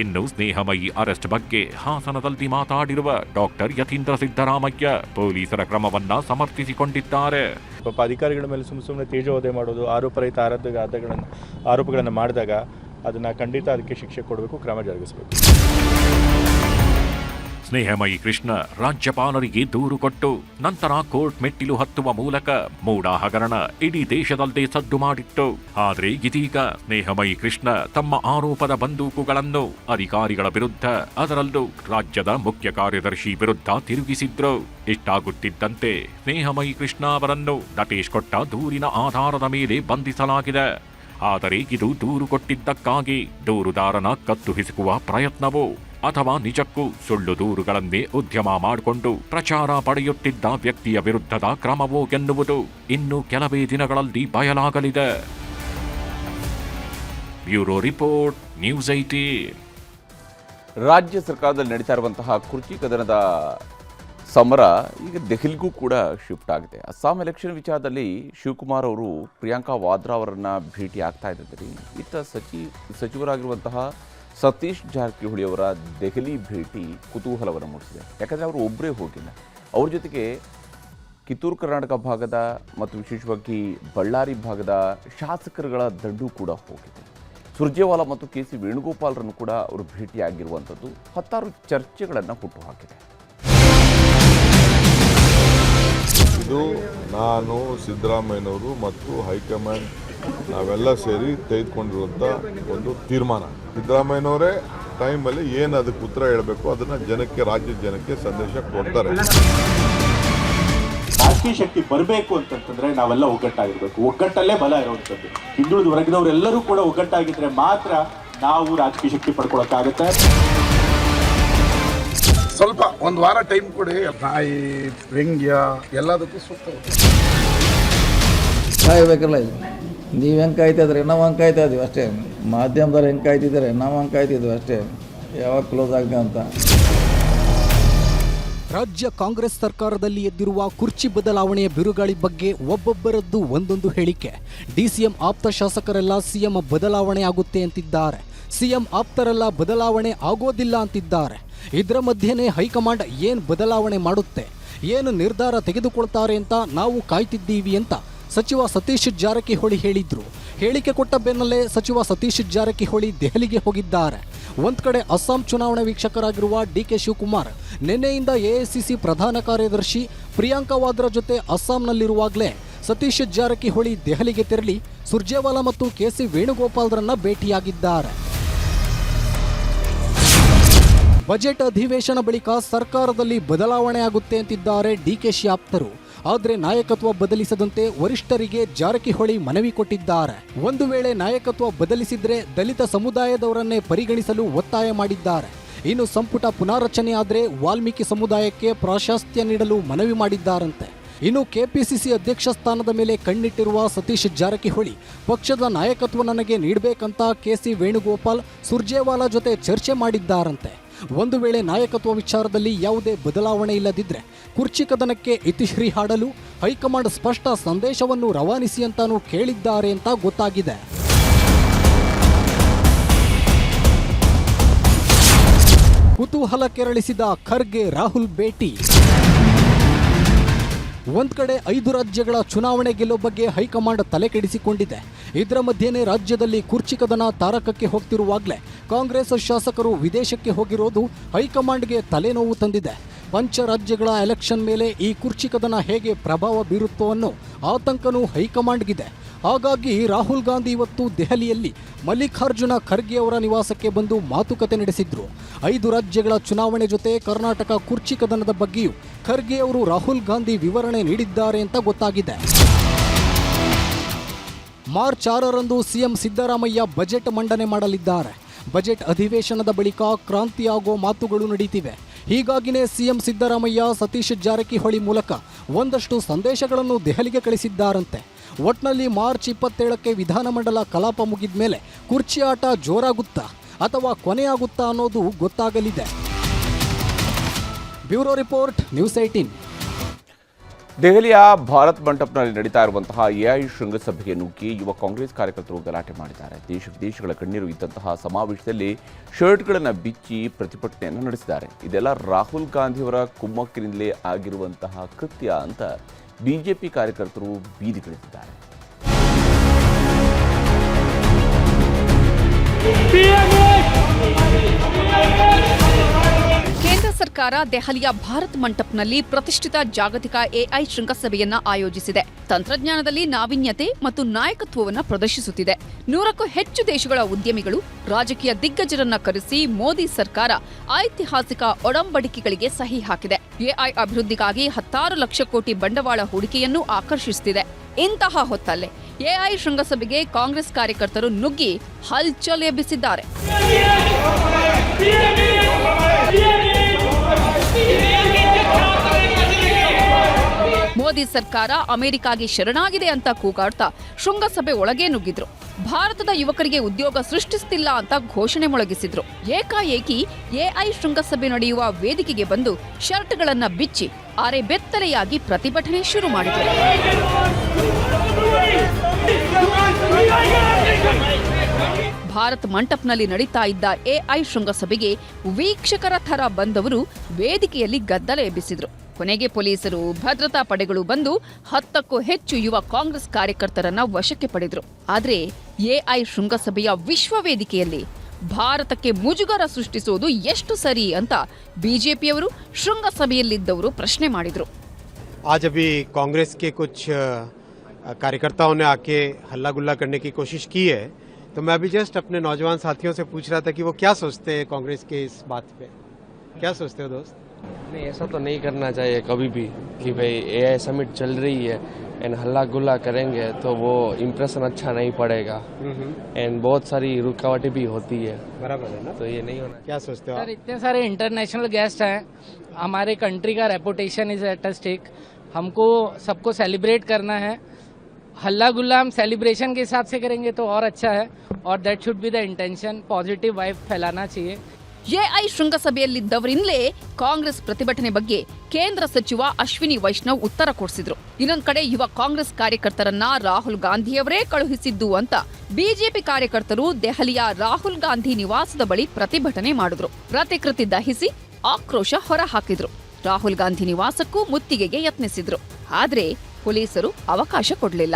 ಇನ್ನು ಸ್ನೇಹಮಯಿ ಅರೆಸ್ಟ್ ಬಗ್ಗೆ ಹಾಸನದಲ್ಲಿ ಮಾತಾಡಿರುವ ಡಾಕ್ಟರ್ ಯತೀಂದ್ರ ಸಿದ್ದರಾಮಯ್ಯ ಪೊಲೀಸರ ಕ್ರಮವನ್ನ ಸಮರ್ಥಿಸಿಕೊಂಡಿದ್ದಾರೆ. ಪಾಪ ಅಧಿಕಾರಿಗಳ ಮೇಲೆ ಸುಮ್ಮನೆ ತೇಜೋವಧೆ ಮಾಡೋದು, ಆರೋಪರಹಿತ ಆರೋಪಗಳನ್ನು ಮಾಡಿದಾಗ ಅದನ್ನು ಖಂಡಿತ ಅದಕ್ಕೆ ಶಿಕ್ಷೆ ಕೊಡಬೇಕು, ಕ್ರಮ ಜರುಗಿಸಬೇಕು. ಸ್ನೇಹಮಯಿ ಕೃಷ್ಣ ರಾಜ್ಯಪಾಲರಿಗೆ ದೂರು ಕೊಟ್ಟು ನಂತರ ಕೋರ್ಟ್ ಮೆಟ್ಟಿಲು ಹತ್ತುವ ಮೂಲಕ ಮೂಡ ಹಗರಣ ಇಡೀ ದೇಶದಲ್ಲೇ ಸದ್ದು ಮಾಡಿತ್ತು. ಆದರೆ ಇದೀಗ ಸ್ನೇಹಮಯಿ ಕೃಷ್ಣ ತಮ್ಮ ಆರೋಪದ ಬಂದೂಕುಗಳನ್ನು ಅಧಿಕಾರಿಗಳ ವಿರುದ್ಧ, ಅದರಲ್ಲೂ ರಾಜ್ಯದ ಮುಖ್ಯ ಕಾರ್ಯದರ್ಶಿ ವಿರುದ್ಧ ತಿರುಗಿಸಿದ್ರು. ಇಷ್ಟಾಗುತ್ತಿದ್ದಂತೆ ಸ್ನೇಹಮಯಿ ಕೃಷ್ಣ ಅವರನ್ನು ನಟೇಶ್ ಕೊಟ್ಟ ದೂರಿನ ಆಧಾರದ ಮೇಲೆ ಬಂಧಿಸಲಾಗಿದೆ. ಆದರೆ ಇದು ದೂರು ಕೊಟ್ಟಿದ್ದಕ್ಕಾಗಿ ದೂರುದಾರನ ಕತ್ತು ಹಿಸುಕುವ ಪ್ರಯತ್ನವೋ ಅಥವಾ ನಿಜಕ್ಕೂ ಸುಳ್ಳು ದೂರುಗಳನ್ನೇ ಉದ್ಯಮ ಮಾಡಿಕೊಂಡು ಪ್ರಚಾರ ಪಡೆಯುತ್ತಿದ್ದ ವ್ಯಕ್ತಿಯ ವಿರುದ್ಧದ ಕ್ರಮವೋ ಎನ್ನುವುದು ಇನ್ನು ಕೆಲವೇ ದಿನಗಳಲ್ಲಿ ಬಯಲಾಗಲಿದೆ. Bureau report, news 18. ರಾಜ್ಯ ಸರ್ಕಾರದಲ್ಲಿ ನಡೀತಾ ಇರುವಂತಹ ಕುರ್ಚಿ ಕದನದ ಸಮರ ಈಗ ದೆಹಲಿಗೂ ಕೂಡ ಶಿಫ್ಟ್ ಆಗಿದೆ. ಅಸ್ಸಾಂ ಎಲೆಕ್ಷನ್ ವಿಚಾರದಲ್ಲಿ ಶಿವಕುಮಾರ್ ಅವರು ಪ್ರಿಯಾಂಕಾ ವಾದ್ರಾ ಅವರನ್ನು ಭೇಟಿ ಆಗ್ತಾ ಇದ್ದಾರೆ. ಇತ್ತ ಸಚಿವರಾಗಿರುವಂತಹ ಸತೀಶ್ ಜಾರಕಿಹೊಳಿ ಅವರ ದೆಹಲಿ ಭೇಟಿ ಕುತೂಹಲವನ್ನು ಮೂಡಿಸಿದೆ. ಯಾಕಂದರೆ ಅವರು ಒಬ್ಬರೇ ಹೋಗಿಲ್ಲ, ಅವ್ರ ಜೊತೆಗೆ ಕಿತ್ತೂರು ಕರ್ನಾಟಕ ಭಾಗದ ಮತ್ತು ವಿಶೇಷವಾಗಿ ಬಳ್ಳಾರಿ ಭಾಗದ ಶಾಸಕರುಗಳ ದಂಡು ಕೂಡ ಹೋಗಿದೆ. ಸುರ್ಜೇವಾಲಾ ಮತ್ತು ಕೆ ಸಿ ವೇಣುಗೋಪಾಲರನ್ನು ಕೂಡ ಅವರು ಭೇಟಿಯಾಗಿರುವಂಥದ್ದು ಹತ್ತಾರು ಚರ್ಚೆಗಳನ್ನು ಹುಟ್ಟುಹಾಕಿದೆ. ಇದು ನಾನು, ಸಿದ್ದರಾಮಯ್ಯನವರು ಮತ್ತು ಹೈಕಮಾಂಡ್ ನಾವೆಲ್ಲ ಸೇರಿ ತೆಗೆದುಕೊಂಡಿರುವಂಥ ಒಂದು ತೀರ್ಮಾನ. ಸಿದ್ದರಾಮಯ್ಯನವರೇ ಟೈಮಲ್ಲಿ ಏನು ಅದಕ್ಕೆ ಉತ್ತರ ಹೇಳಬೇಕು ಅದನ್ನು ಜನಕ್ಕೆ, ರಾಜ್ಯದ ಜನಕ್ಕೆ ಸಂದೇಶ ಕೊಡ್ತಾರೆ. ರಾಜಕೀಯ ಶಕ್ತಿ ಬರಬೇಕು ಅಂತಂತಂದ್ರೆ ನಾವೆಲ್ಲ ಒಗ್ಗಟ್ಟಾಗಿರ್ಬೇಕು. ಒಗ್ಗಟ್ಟಲ್ಲೇ ಬಲ ಇರುವಂಥದ್ದು. ಹಿಂದುಳಿದ ವರ್ಗದವರೆಲ್ಲರೂ ಕೂಡ ಒಗ್ಗಟ್ಟಾಗಿದ್ರೆ ಮಾತ್ರ ನಾವು ರಾಜಕೀಯ ಶಕ್ತಿ ಪಡ್ಕೊಳಕ್ಕಾಗತ್ತೆ. ಸ್ವಲ್ಪ ಒಂದು ವಾರ ಟೈಮ್ ಕೊಡಿ. ನಾಯಿ, ವ್ಯಂಗ್ಯ ಎಲ್ಲದಕ್ಕೂ ಸೂಕ್ತ ಕಾಯ್ಬೇಕಲ್ಲ. ನೀವು ಹೆಂಗೆ ಕಾಯ್ತಿದ್ರೆ ನಾವು ಹಂಗೆ ಕಾಯ್ತಾ ಇದೀವಿ ಅಷ್ಟೇ. ಮಾಧ್ಯಮದವ್ರು ಹೆಂಗೆ ಕಾಯ್ತಿದ್ದಾರೆ ನಾವು ಹಂಗೆ ಕಾಯ್ತಿದ್ವಿ ಅಷ್ಟೇ, ಯಾವಾಗ ಕ್ಲೋಸ್ ಆಗಿದೆ ಅಂತ. ರಾಜ್ಯ ಕಾಂಗ್ರೆಸ್ ಸರ್ಕಾರದಲ್ಲಿ ಎದ್ದಿರುವ ಕುರ್ಚಿ ಬದಲಾವಣೆಯ ಬಿರುಗಾಳಿ ಬಗ್ಗೆ ಒಬ್ಬೊಬ್ಬರದ್ದು ಒಂದೊಂದು ಹೇಳಿಕೆ. ಡಿಸಿಎಂ ಆಪ್ತ ಶಾಸಕರೆಲ್ಲ ಸಿಎಂ ಬದಲಾವಣೆ ಆಗುತ್ತೆ ಅಂತಿದ್ದಾರೆ, ಸಿಎಂ ಆಪ್ತರೆಲ್ಲ ಬದಲಾವಣೆ ಆಗೋದಿಲ್ಲ ಅಂತಿದ್ದಾರೆ. ಇದರ ಮಧ್ಯೆನೇ ಹೈಕಮಾಂಡ್ ಏನು ಬದಲಾವಣೆ ಮಾಡುತ್ತೆ, ಏನು ನಿರ್ಧಾರ ತೆಗೆದುಕೊಳ್ತಾರೆ ಅಂತ ನಾವು ಕಾಯ್ತಿದ್ದೀವಿ ಅಂತ ಸಚಿವ ಸತೀಶ್ ಜಾರಕಿಹೊಳಿ ಹೇಳಿದ್ರು. ಹೇಳಿಕೆ ಕೊಟ್ಟ ಬೆನ್ನಲ್ಲೇ ಸಚಿವ ಸತೀಶ್ ಜಾರಕಿಹೊಳಿ ದೆಹಲಿಗೆ ಹೋಗಿದ್ದಾರೆ. ಒಂದ್ ಕಡೆ ಅಸ್ಸಾಂ ಚುನಾವಣಾ ವೀಕ್ಷಕರಾಗಿರುವ ಡಿಕೆ ಶಿವಕುಮಾರ್ ನಿನ್ನೆಯಿಂದ ಎಐಸಿಸಿ ಪ್ರಧಾನ ಕಾರ್ಯದರ್ಶಿ ಪ್ರಿಯಾಂಕಾ ವಾದ್ರಾ ಜೊತೆ ಅಸ್ಸಾಂನಲ್ಲಿರುವಾಗಲೇ ಸತೀಶ್ ಜಾರಕಿಹೊಳಿ ದೆಹಲಿಗೆ ತೆರಳಿ ಸುರ್ಜೇವಾಲಾ ಮತ್ತು ಕೆ ಸಿ ವೇಣುಗೋಪಾಲ್ರನ್ನ ಭೇಟಿಯಾಗಿದ್ದಾರೆ. ಬಜೆಟ್ ಅಧಿವೇಶನ ಬಳಿಕ ಸರ್ಕಾರದಲ್ಲಿ ಬದಲಾವಣೆ ಆಗುತ್ತೆ ಅಂತಿದ್ದಾರೆ ಡಿಕೆಶಿ ಆಪ್ತರು. ಆದರೆ ನಾಯಕತ್ವ ಬದಲಿಸದಂತೆ ವರಿಷ್ಠರಿಗೆ ಜಾರಕಿಹೊಳಿ ಮನವಿ ಕೊಟ್ಟಿದ್ದಾರೆ. ಒಂದು ವೇಳೆ ನಾಯಕತ್ವ ಬದಲಿಸಿದ್ರೆ ದಲಿತ ಸಮುದಾಯದವರನ್ನೇ ಪರಿಗಣಿಸಲು ಒತ್ತಾಯ ಮಾಡಿದ್ದಾರೆ. ಇನ್ನು ಸಂಪುಟ ಪುನಾರಚನೆ ಆದರೆ ವಾಲ್ಮೀಕಿ ಸಮುದಾಯಕ್ಕೆ ಪ್ರಾಶಸ್ತ್ಯ ನೀಡಲು ಮನವಿ ಮಾಡಿದ್ದಾರಂತೆ. ಇನ್ನು ಕೆಪಿಸಿಸಿ ಅಧ್ಯಕ್ಷ ಸ್ಥಾನದ ಮೇಲೆ ಕಣ್ಣಿಟ್ಟಿರುವ ಸತೀಶ್ ಜಾರಕಿಹೊಳಿ ಪಕ್ಷದ ನಾಯಕತ್ವ ನನಗೆ ನೀಡಬೇಕಂತ ಕೆ ಸಿ ವೇಣುಗೋಪಾಲ್, ಸುರ್ಜೇವಾಲಾ ಜೊತೆ ಚರ್ಚೆ ಮಾಡಿದ್ದಾರಂತೆ. ಒಂದು ವೇಳೆ ನಾಯಕತ್ವ ವಿಚಾರದಲ್ಲಿ ಯಾವುದೇ ಬದಲಾವಣೆ ಇಲ್ಲದಿದ್ರೆ ಕುರ್ಚಿ ಕದನಕ್ಕೆ ಇತಿಶ್ರೀ ಹಾಡಲು ಹೈಕಮಾಂಡ್ ಸ್ಪಷ್ಟ ಸಂದೇಶವನ್ನು ರವಾನಿಸಿ ಅಂತಾನೂ ಕೇಳಿದ್ದಾರೆ ಅಂತ ಗೊತ್ತಾಗಿದೆ. ಕುತೂಹಲ ಕೆರಳಿಸಿದ ಖರ್ಗೆ ರಾಹುಲ್ ಭೇಟಿ. ಒಂದ್ ಕಡೆ 5 ರಾಜ್ಯಗಳ ಚುನಾವಣೆ ಗೆಲ್ಲೋ ಬಗ್ಗೆ ಹೈಕಮಾಂಡ್ ತಲೆ ಕೆಡಿಸಿಕೊಂಡಿದೆ. ಇದರ ಮಧ್ಯೆನೇ ರಾಜ್ಯದಲ್ಲಿ ಕುರ್ಚಿ ಕದನ ತಾರಕಕ್ಕೆ ಹೋಗ್ತಿರುವಾಗಲೇ ಕಾಂಗ್ರೆಸ್ ಶಾಸಕರು ವಿದೇಶಕ್ಕೆ ಹೋಗಿರೋದು ಹೈಕಮಾಂಡ್ಗೆ ತಲೆನೋವು ತಂದಿದೆ. ಪಂಚ ರಾಜ್ಯಗಳ ಎಲೆಕ್ಷನ್ ಮೇಲೆ ಈ ಕುರ್ಚಿ ಕದನ ಹೇಗೆ ಪ್ರಭಾವ ಬೀರುತ್ತೋ ಅನ್ನೋ ಆತಂಕನೂ ಹೈಕಮಾಂಡ್ಗಿದೆ. ಹಾಗಾಗಿ ರಾಹುಲ್ ಗಾಂಧಿ ಇವತ್ತು ದೆಹಲಿಯಲ್ಲಿ ಮಲ್ಲಿಕಾರ್ಜುನ ಖರ್ಗೆ ಅವರ ನಿವಾಸಕ್ಕೆ ಬಂದು ಮಾತುಕತೆ ನಡೆಸಿದ್ರು. 5 ರಾಜ್ಯಗಳ ಚುನಾವಣೆ ಜೊತೆ ಕರ್ನಾಟಕ ಕುರ್ಚಿ ಕದನದ ಬಗ್ಗೆಯೂ ಖರ್ಗೆ ಅವರು ರಾಹುಲ್ ಗಾಂಧಿ ವಿವರಣೆ ನೀಡಿದ್ದಾರೆ ಅಂತ ಗೊತ್ತಾಗಿದೆ. ಮಾರ್ಚ್ 6ರಂದು ಸಿಎಂ ಸಿದ್ದರಾಮಯ್ಯ ಬಜೆಟ್ ಮಂಡನೆ ಮಾಡಲಿದ್ದಾರೆ. ಬಜೆಟ್ ಅಧಿವೇಶನದ ಬಳಿಕ ಕ್ರಾಂತಿಯಾಗೋ ಮಾತುಗಳು ನಡೀತಿವೆ. ಹೀಗಾಗಿನೇ ಸಿಎಂ ಸಿದ್ದರಾಮಯ್ಯ ಸತೀಶ್ ಜಾರಕಿಹೊಳಿ ಮೂಲಕ ಒಂದಷ್ಟು ಸಂದೇಶಗಳನ್ನು ದೆಹಲಿಗೆ ಕಳಿಸಿದ್ದಾರಂತೆ. ಒಟ್ನಲ್ಲಿ ಮಾರ್ಚ್ 27ಕ್ಕೆ ವಿಧಾನಮಂಡಲ ಕಲಾಪ ಮುಗಿದ ಮೇಲೆ ಕುರ್ಚಿ ಆಟ ಜೋರಾಗುತ್ತಾ ಅಥವಾ ಕೊನೆಯಾಗುತ್ತಾ ಅನ್ನೋದು ಗೊತ್ತಾಗಲಿದೆ. Bureau report, news 18. ದೆಹಲಿಯ ಭಾರತ್ ಮಂಟಪನಲ್ಲಿ ನಡೀತಾ ಇರುವಂತಹ ಎಐ ಶೃಂಗಸಭೆಗೆ ನುಗ್ಗಿ ಯುವ ಕಾಂಗ್ರೆಸ್ ಕಾರ್ಯಕರ್ತರು ಗಲಾಟೆ ಮಾಡಿದ್ದಾರೆ. ದೇಶ ವಿದೇಶಗಳ ಗಣ್ಯರು ಇದ್ದಂತಹ ಸಮಾವೇಶದಲ್ಲಿ ಶರ್ಟ್ಗಳನ್ನು ಬಿಚ್ಚಿ ಪ್ರತಿಭಟನೆಯನ್ನು ನಡೆಸಿದ್ದಾರೆ. ಇದೆಲ್ಲ ರಾಹುಲ್ ಗಾಂಧಿಯವರ ಕುಮ್ಮಕ್ಕಿನಿಂದಲೇ ಆಗಿರುವಂತಹ ಕೃತ್ಯ ಅಂತ ಬಿಜೆಪಿ ಕಾರ್ಯಕರ್ತರು ಬೀದಿಗಿಳಿದಿದ್ದಾರೆ. ಕೇಂದ್ರ ಸರ್ಕಾರ ದೆಹಲಿಯ ಭಾರತ್ ಮಂಟಪ್ನಲ್ಲಿ ಪ್ರತಿಷ್ಠಿತ ಜಾಗತಿಕ ಎಐ ಶೃಂಗಸಭೆಯನ್ನ ಆಯೋಜಿಸಿದೆ. ತಂತ್ರಜ್ಞಾನದಲ್ಲಿ ನಾವೀನ್ಯತೆ ಮತ್ತು ನಾಯಕತ್ವವನ್ನು ಪ್ರದರ್ಶಿಸುತ್ತಿದೆ. 100ಕ್ಕೂ ಹೆಚ್ಚು ದೇಶಗಳ ಉದ್ಯಮಿಗಳು, ರಾಜಕೀಯ ದಿಗ್ಗಜರನ್ನ ಕರೆಸಿ ಮೋದಿ ಸರ್ಕಾರ ಐತಿಹಾಸಿಕ ಒಡಂಬಡಿಕೆಗಳಿಗೆ ಸಹಿ ಹಾಕಿದೆ. ಎಐ ಅಭಿವೃದ್ಧಿಗಾಗಿ 16 ಲಕ್ಷ ಕೋಟಿ ಬಂಡವಾಳ ಹೂಡಿಕೆಯನ್ನು ಆಕರ್ಷಿಸುತ್ತಿದೆ. ಇಂತಹ ಹೊತ್ತಲ್ಲೇ ಎಐ ಶೃಂಗಸಭೆಗೆ ಕಾಂಗ್ರೆಸ್ ಕಾರ್ಯಕರ್ತರು ನುಗ್ಗಿ ಹಲ್ಚಲ್ ಎಬ್ಬಿಸಿದ್ದಾರೆ. ಮೋದಿ ಸರ್ಕಾರ ಅಮೆರಿಕಾಗೆ ಶರಣಾಗಿದೆ ಅಂತ ಕೂಗಾಡ್ತಾ ಶೃಂಗಸಭೆ ಒಳಗೆ ನುಗ್ಗಿದ್ರು. ಭಾರತದ ಯುವಕರಿಗೆ ಉದ್ಯೋಗ ಸೃಷ್ಟಿಸುತ್ತಿಲ್ಲ ಅಂತ ಘೋಷಣೆ ಮೊಳಗಿಸಿದ್ರು. ಏಕಾಏಕಿ ಎಐ ಶೃಂಗಸಭೆ ನಡೆಯುವ ವೇದಿಕೆಗೆ ಬಂದು ಶರ್ಟ್ಗಳನ್ನ ಬಿಚ್ಚಿ ಅರೆ ಬೆತ್ತಲೆಯಾಗಿ ಪ್ರತಿಭಟನೆ ಶುರು ಮಾಡಿದ್ರು. ಭಾರತ್ ಮಂಟಪ್ನಲ್ಲಿ ನಡೀತಾ ಇದ್ದ ಎಐ ಶೃಂಗಸಭೆಗೆ ವೀಕ್ಷಕರ ಥರ ಬಂದವರು ವೇದಿಕೆಯಲ್ಲಿ ಗದ್ದಲ ಎಬ್ಬಿಸಿದ್ರು. ಕೊನೆಗೆ ಪೊಲೀಸರು, ಭದ್ರತಾ ಪಡೆಗಳು ಬಂದು 10ಕ್ಕೂ ಹೆಚ್ಚು ಯುವ ಕಾಂಗ್ರೆಸ್ ಕಾರ್ಯಕರ್ತರನ್ನ ವಶಕ್ಕೆ ಪಡೆದ್ರು. ಆದ್ರೆ ಎಐ ಶೃಂಗಸಭೆಯ ವಿಶ್ವ ವೇದಿಕೆಯಲ್ಲಿ ಭಾರತಕ್ಕೆ ಮುಜುಗರ ಸೃಷ್ಟಿಸುವುದು ಎಷ್ಟು ಸರಿ ಅಂತ ಬಿಜೆಪಿಯವರು ಶೃಂಗಸಭೆಯಲ್ಲಿದ್ದವರು ಪ್ರಶ್ನೆ ಮಾಡಿದ್ರು. आज अभी कांग्रेस के कुछ कार्यकर्ताओं ने आके हल्ला गुल्ला करने की कोशिश की है, तो मैं अभी जस्ट अपने नौजवान साथियों से पूछ रहा था कि वो क्या सोचते हैं कांग्रेस के इस बात पे. क्या सोचते हो दोस्त? नहीं, ऐसा तो नहीं करना चाहिए कभी भी कि भाई एआई समिट चल रही है एंड हल्ला गुल्ला करेंगे तो वो इम्प्रेशन अच्छा नहीं पड़ेगा एंड बहुत सारी रुकावटें भी होती है. बराबर है ना, तो ये नहीं होना. क्या सोचते हो सर? इतने सारे इंटरनेशनल गेस्ट हैं, हमारे कंट्री का reputation is at a stake. हमको सबको सेलिब्रेट करना है. हल्ला गुल्ला हम सेलिब्रेशन के हिसाब से करेंगे तो और अच्छा है और that should be the intention. Positive vibe फैलाना चाहिए. ಎಐ ಶೃಂಗಸಭೆಯಲ್ಲಿದ್ದವರಿಂದಲೇ ಕಾಂಗ್ರೆಸ್ ಪ್ರತಿಭಟನೆ ಬಗ್ಗೆ ಕೇಂದ್ರ ಸಚಿವ ಅಶ್ವಿನಿ ವೈಷ್ಣವ್ ಉತ್ತರ ಕೊಡಿಸಿದ್ರು. ಇನ್ನೊಂದ್ ಕಡೆ ಯುವ ಕಾಂಗ್ರೆಸ್ ಕಾರ್ಯಕರ್ತರನ್ನ ರಾಹುಲ್ ಗಾಂಧಿಯವರೇ ಕಳುಹಿಸಿದ್ದು ಅಂತ ಬಿಜೆಪಿ ಕಾರ್ಯಕರ್ತರು ದೆಹಲಿಯ ರಾಹುಲ್ ಗಾಂಧಿ ನಿವಾಸದ ಬಳಿ ಪ್ರತಿಭಟನೆ ಮಾಡಿದ್ರು. ಪ್ರತಿಕೃತಿ ದಹಿಸಿ ಆಕ್ರೋಶ ಹೊರಹಾಕಿದ್ರು. ರಾಹುಲ್ ಗಾಂಧಿ ನಿವಾಸಕ್ಕೂ ಮುತ್ತಿಗೆಗೆ ಯತ್ನಿಸಿದ್ರು. ಆದ್ರೆ ಪೊಲೀಸರು ಅವಕಾಶ ಕೊಡಲಿಲ್ಲ.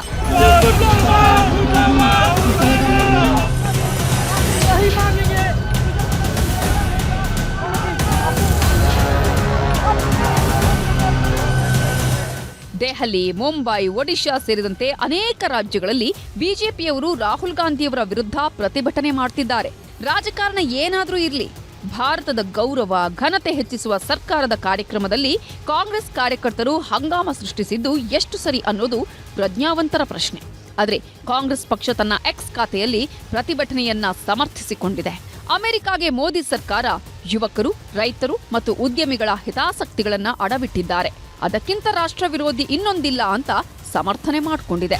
ದೆಹಲಿ, ಮುಂಬೈ, ಒಡಿಶಾ ಸೇರಿದಂತೆ ಅನೇಕ ರಾಜ್ಯಗಳಲ್ಲಿ ಬಿಜೆಪಿಯವರು ರಾಹುಲ್ ಗಾಂಧಿಯವರ ವಿರುದ್ಧ ಪ್ರತಿಭಟನೆ ಮಾಡ್ತಿದ್ದಾರೆ. ರಾಜಕಾರಣ ಏನಾದ್ರೂ ಇರ್ಲಿ, ಭಾರತದ ಗೌರವ, ಘನತೆ ಹೆಚ್ಚಿಸುವ ಸರ್ಕಾರದ ಕಾರ್ಯಕ್ರಮದಲ್ಲಿ ಕಾಂಗ್ರೆಸ್ ಕಾರ್ಯಕರ್ತರು ಹಂಗಾಮ ಸೃಷ್ಟಿಸಿದ್ದು ಎಷ್ಟು ಸರಿ ಅನ್ನೋದು ಪ್ರಜ್ಞಾವಂತರ ಪ್ರಶ್ನೆ. ಆದರೆ ಕಾಂಗ್ರೆಸ್ ಪಕ್ಷ ತನ್ನ ಎಕ್ಸ್ ಖಾತೆಯಲ್ಲಿ ಪ್ರತಿಭಟನೆಯನ್ನ ಸಮರ್ಥಿಸಿಕೊಂಡಿದೆ. ಅಮೆರಿಕಾಗೆ ಮೋದಿ ಸರ್ಕಾರ ಯುವಕರು, ರೈತರು ಮತ್ತು ಉದ್ಯಮಿಗಳ ಹಿತಾಸಕ್ತಿಗಳನ್ನ ಅಡವಿಟ್ಟಿದ್ದಾರೆ. ಅದಕ್ಕಿಂತ ರಾಷ್ಟ್ರ ವಿರೋಧಿ ಇನ್ನೊಂದಿಲ್ಲ ಅಂತ ಸಮರ್ಥನೆ ಮಾಡಿಕೊಂಡಿದೆ.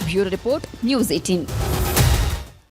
Bureau report, news 18.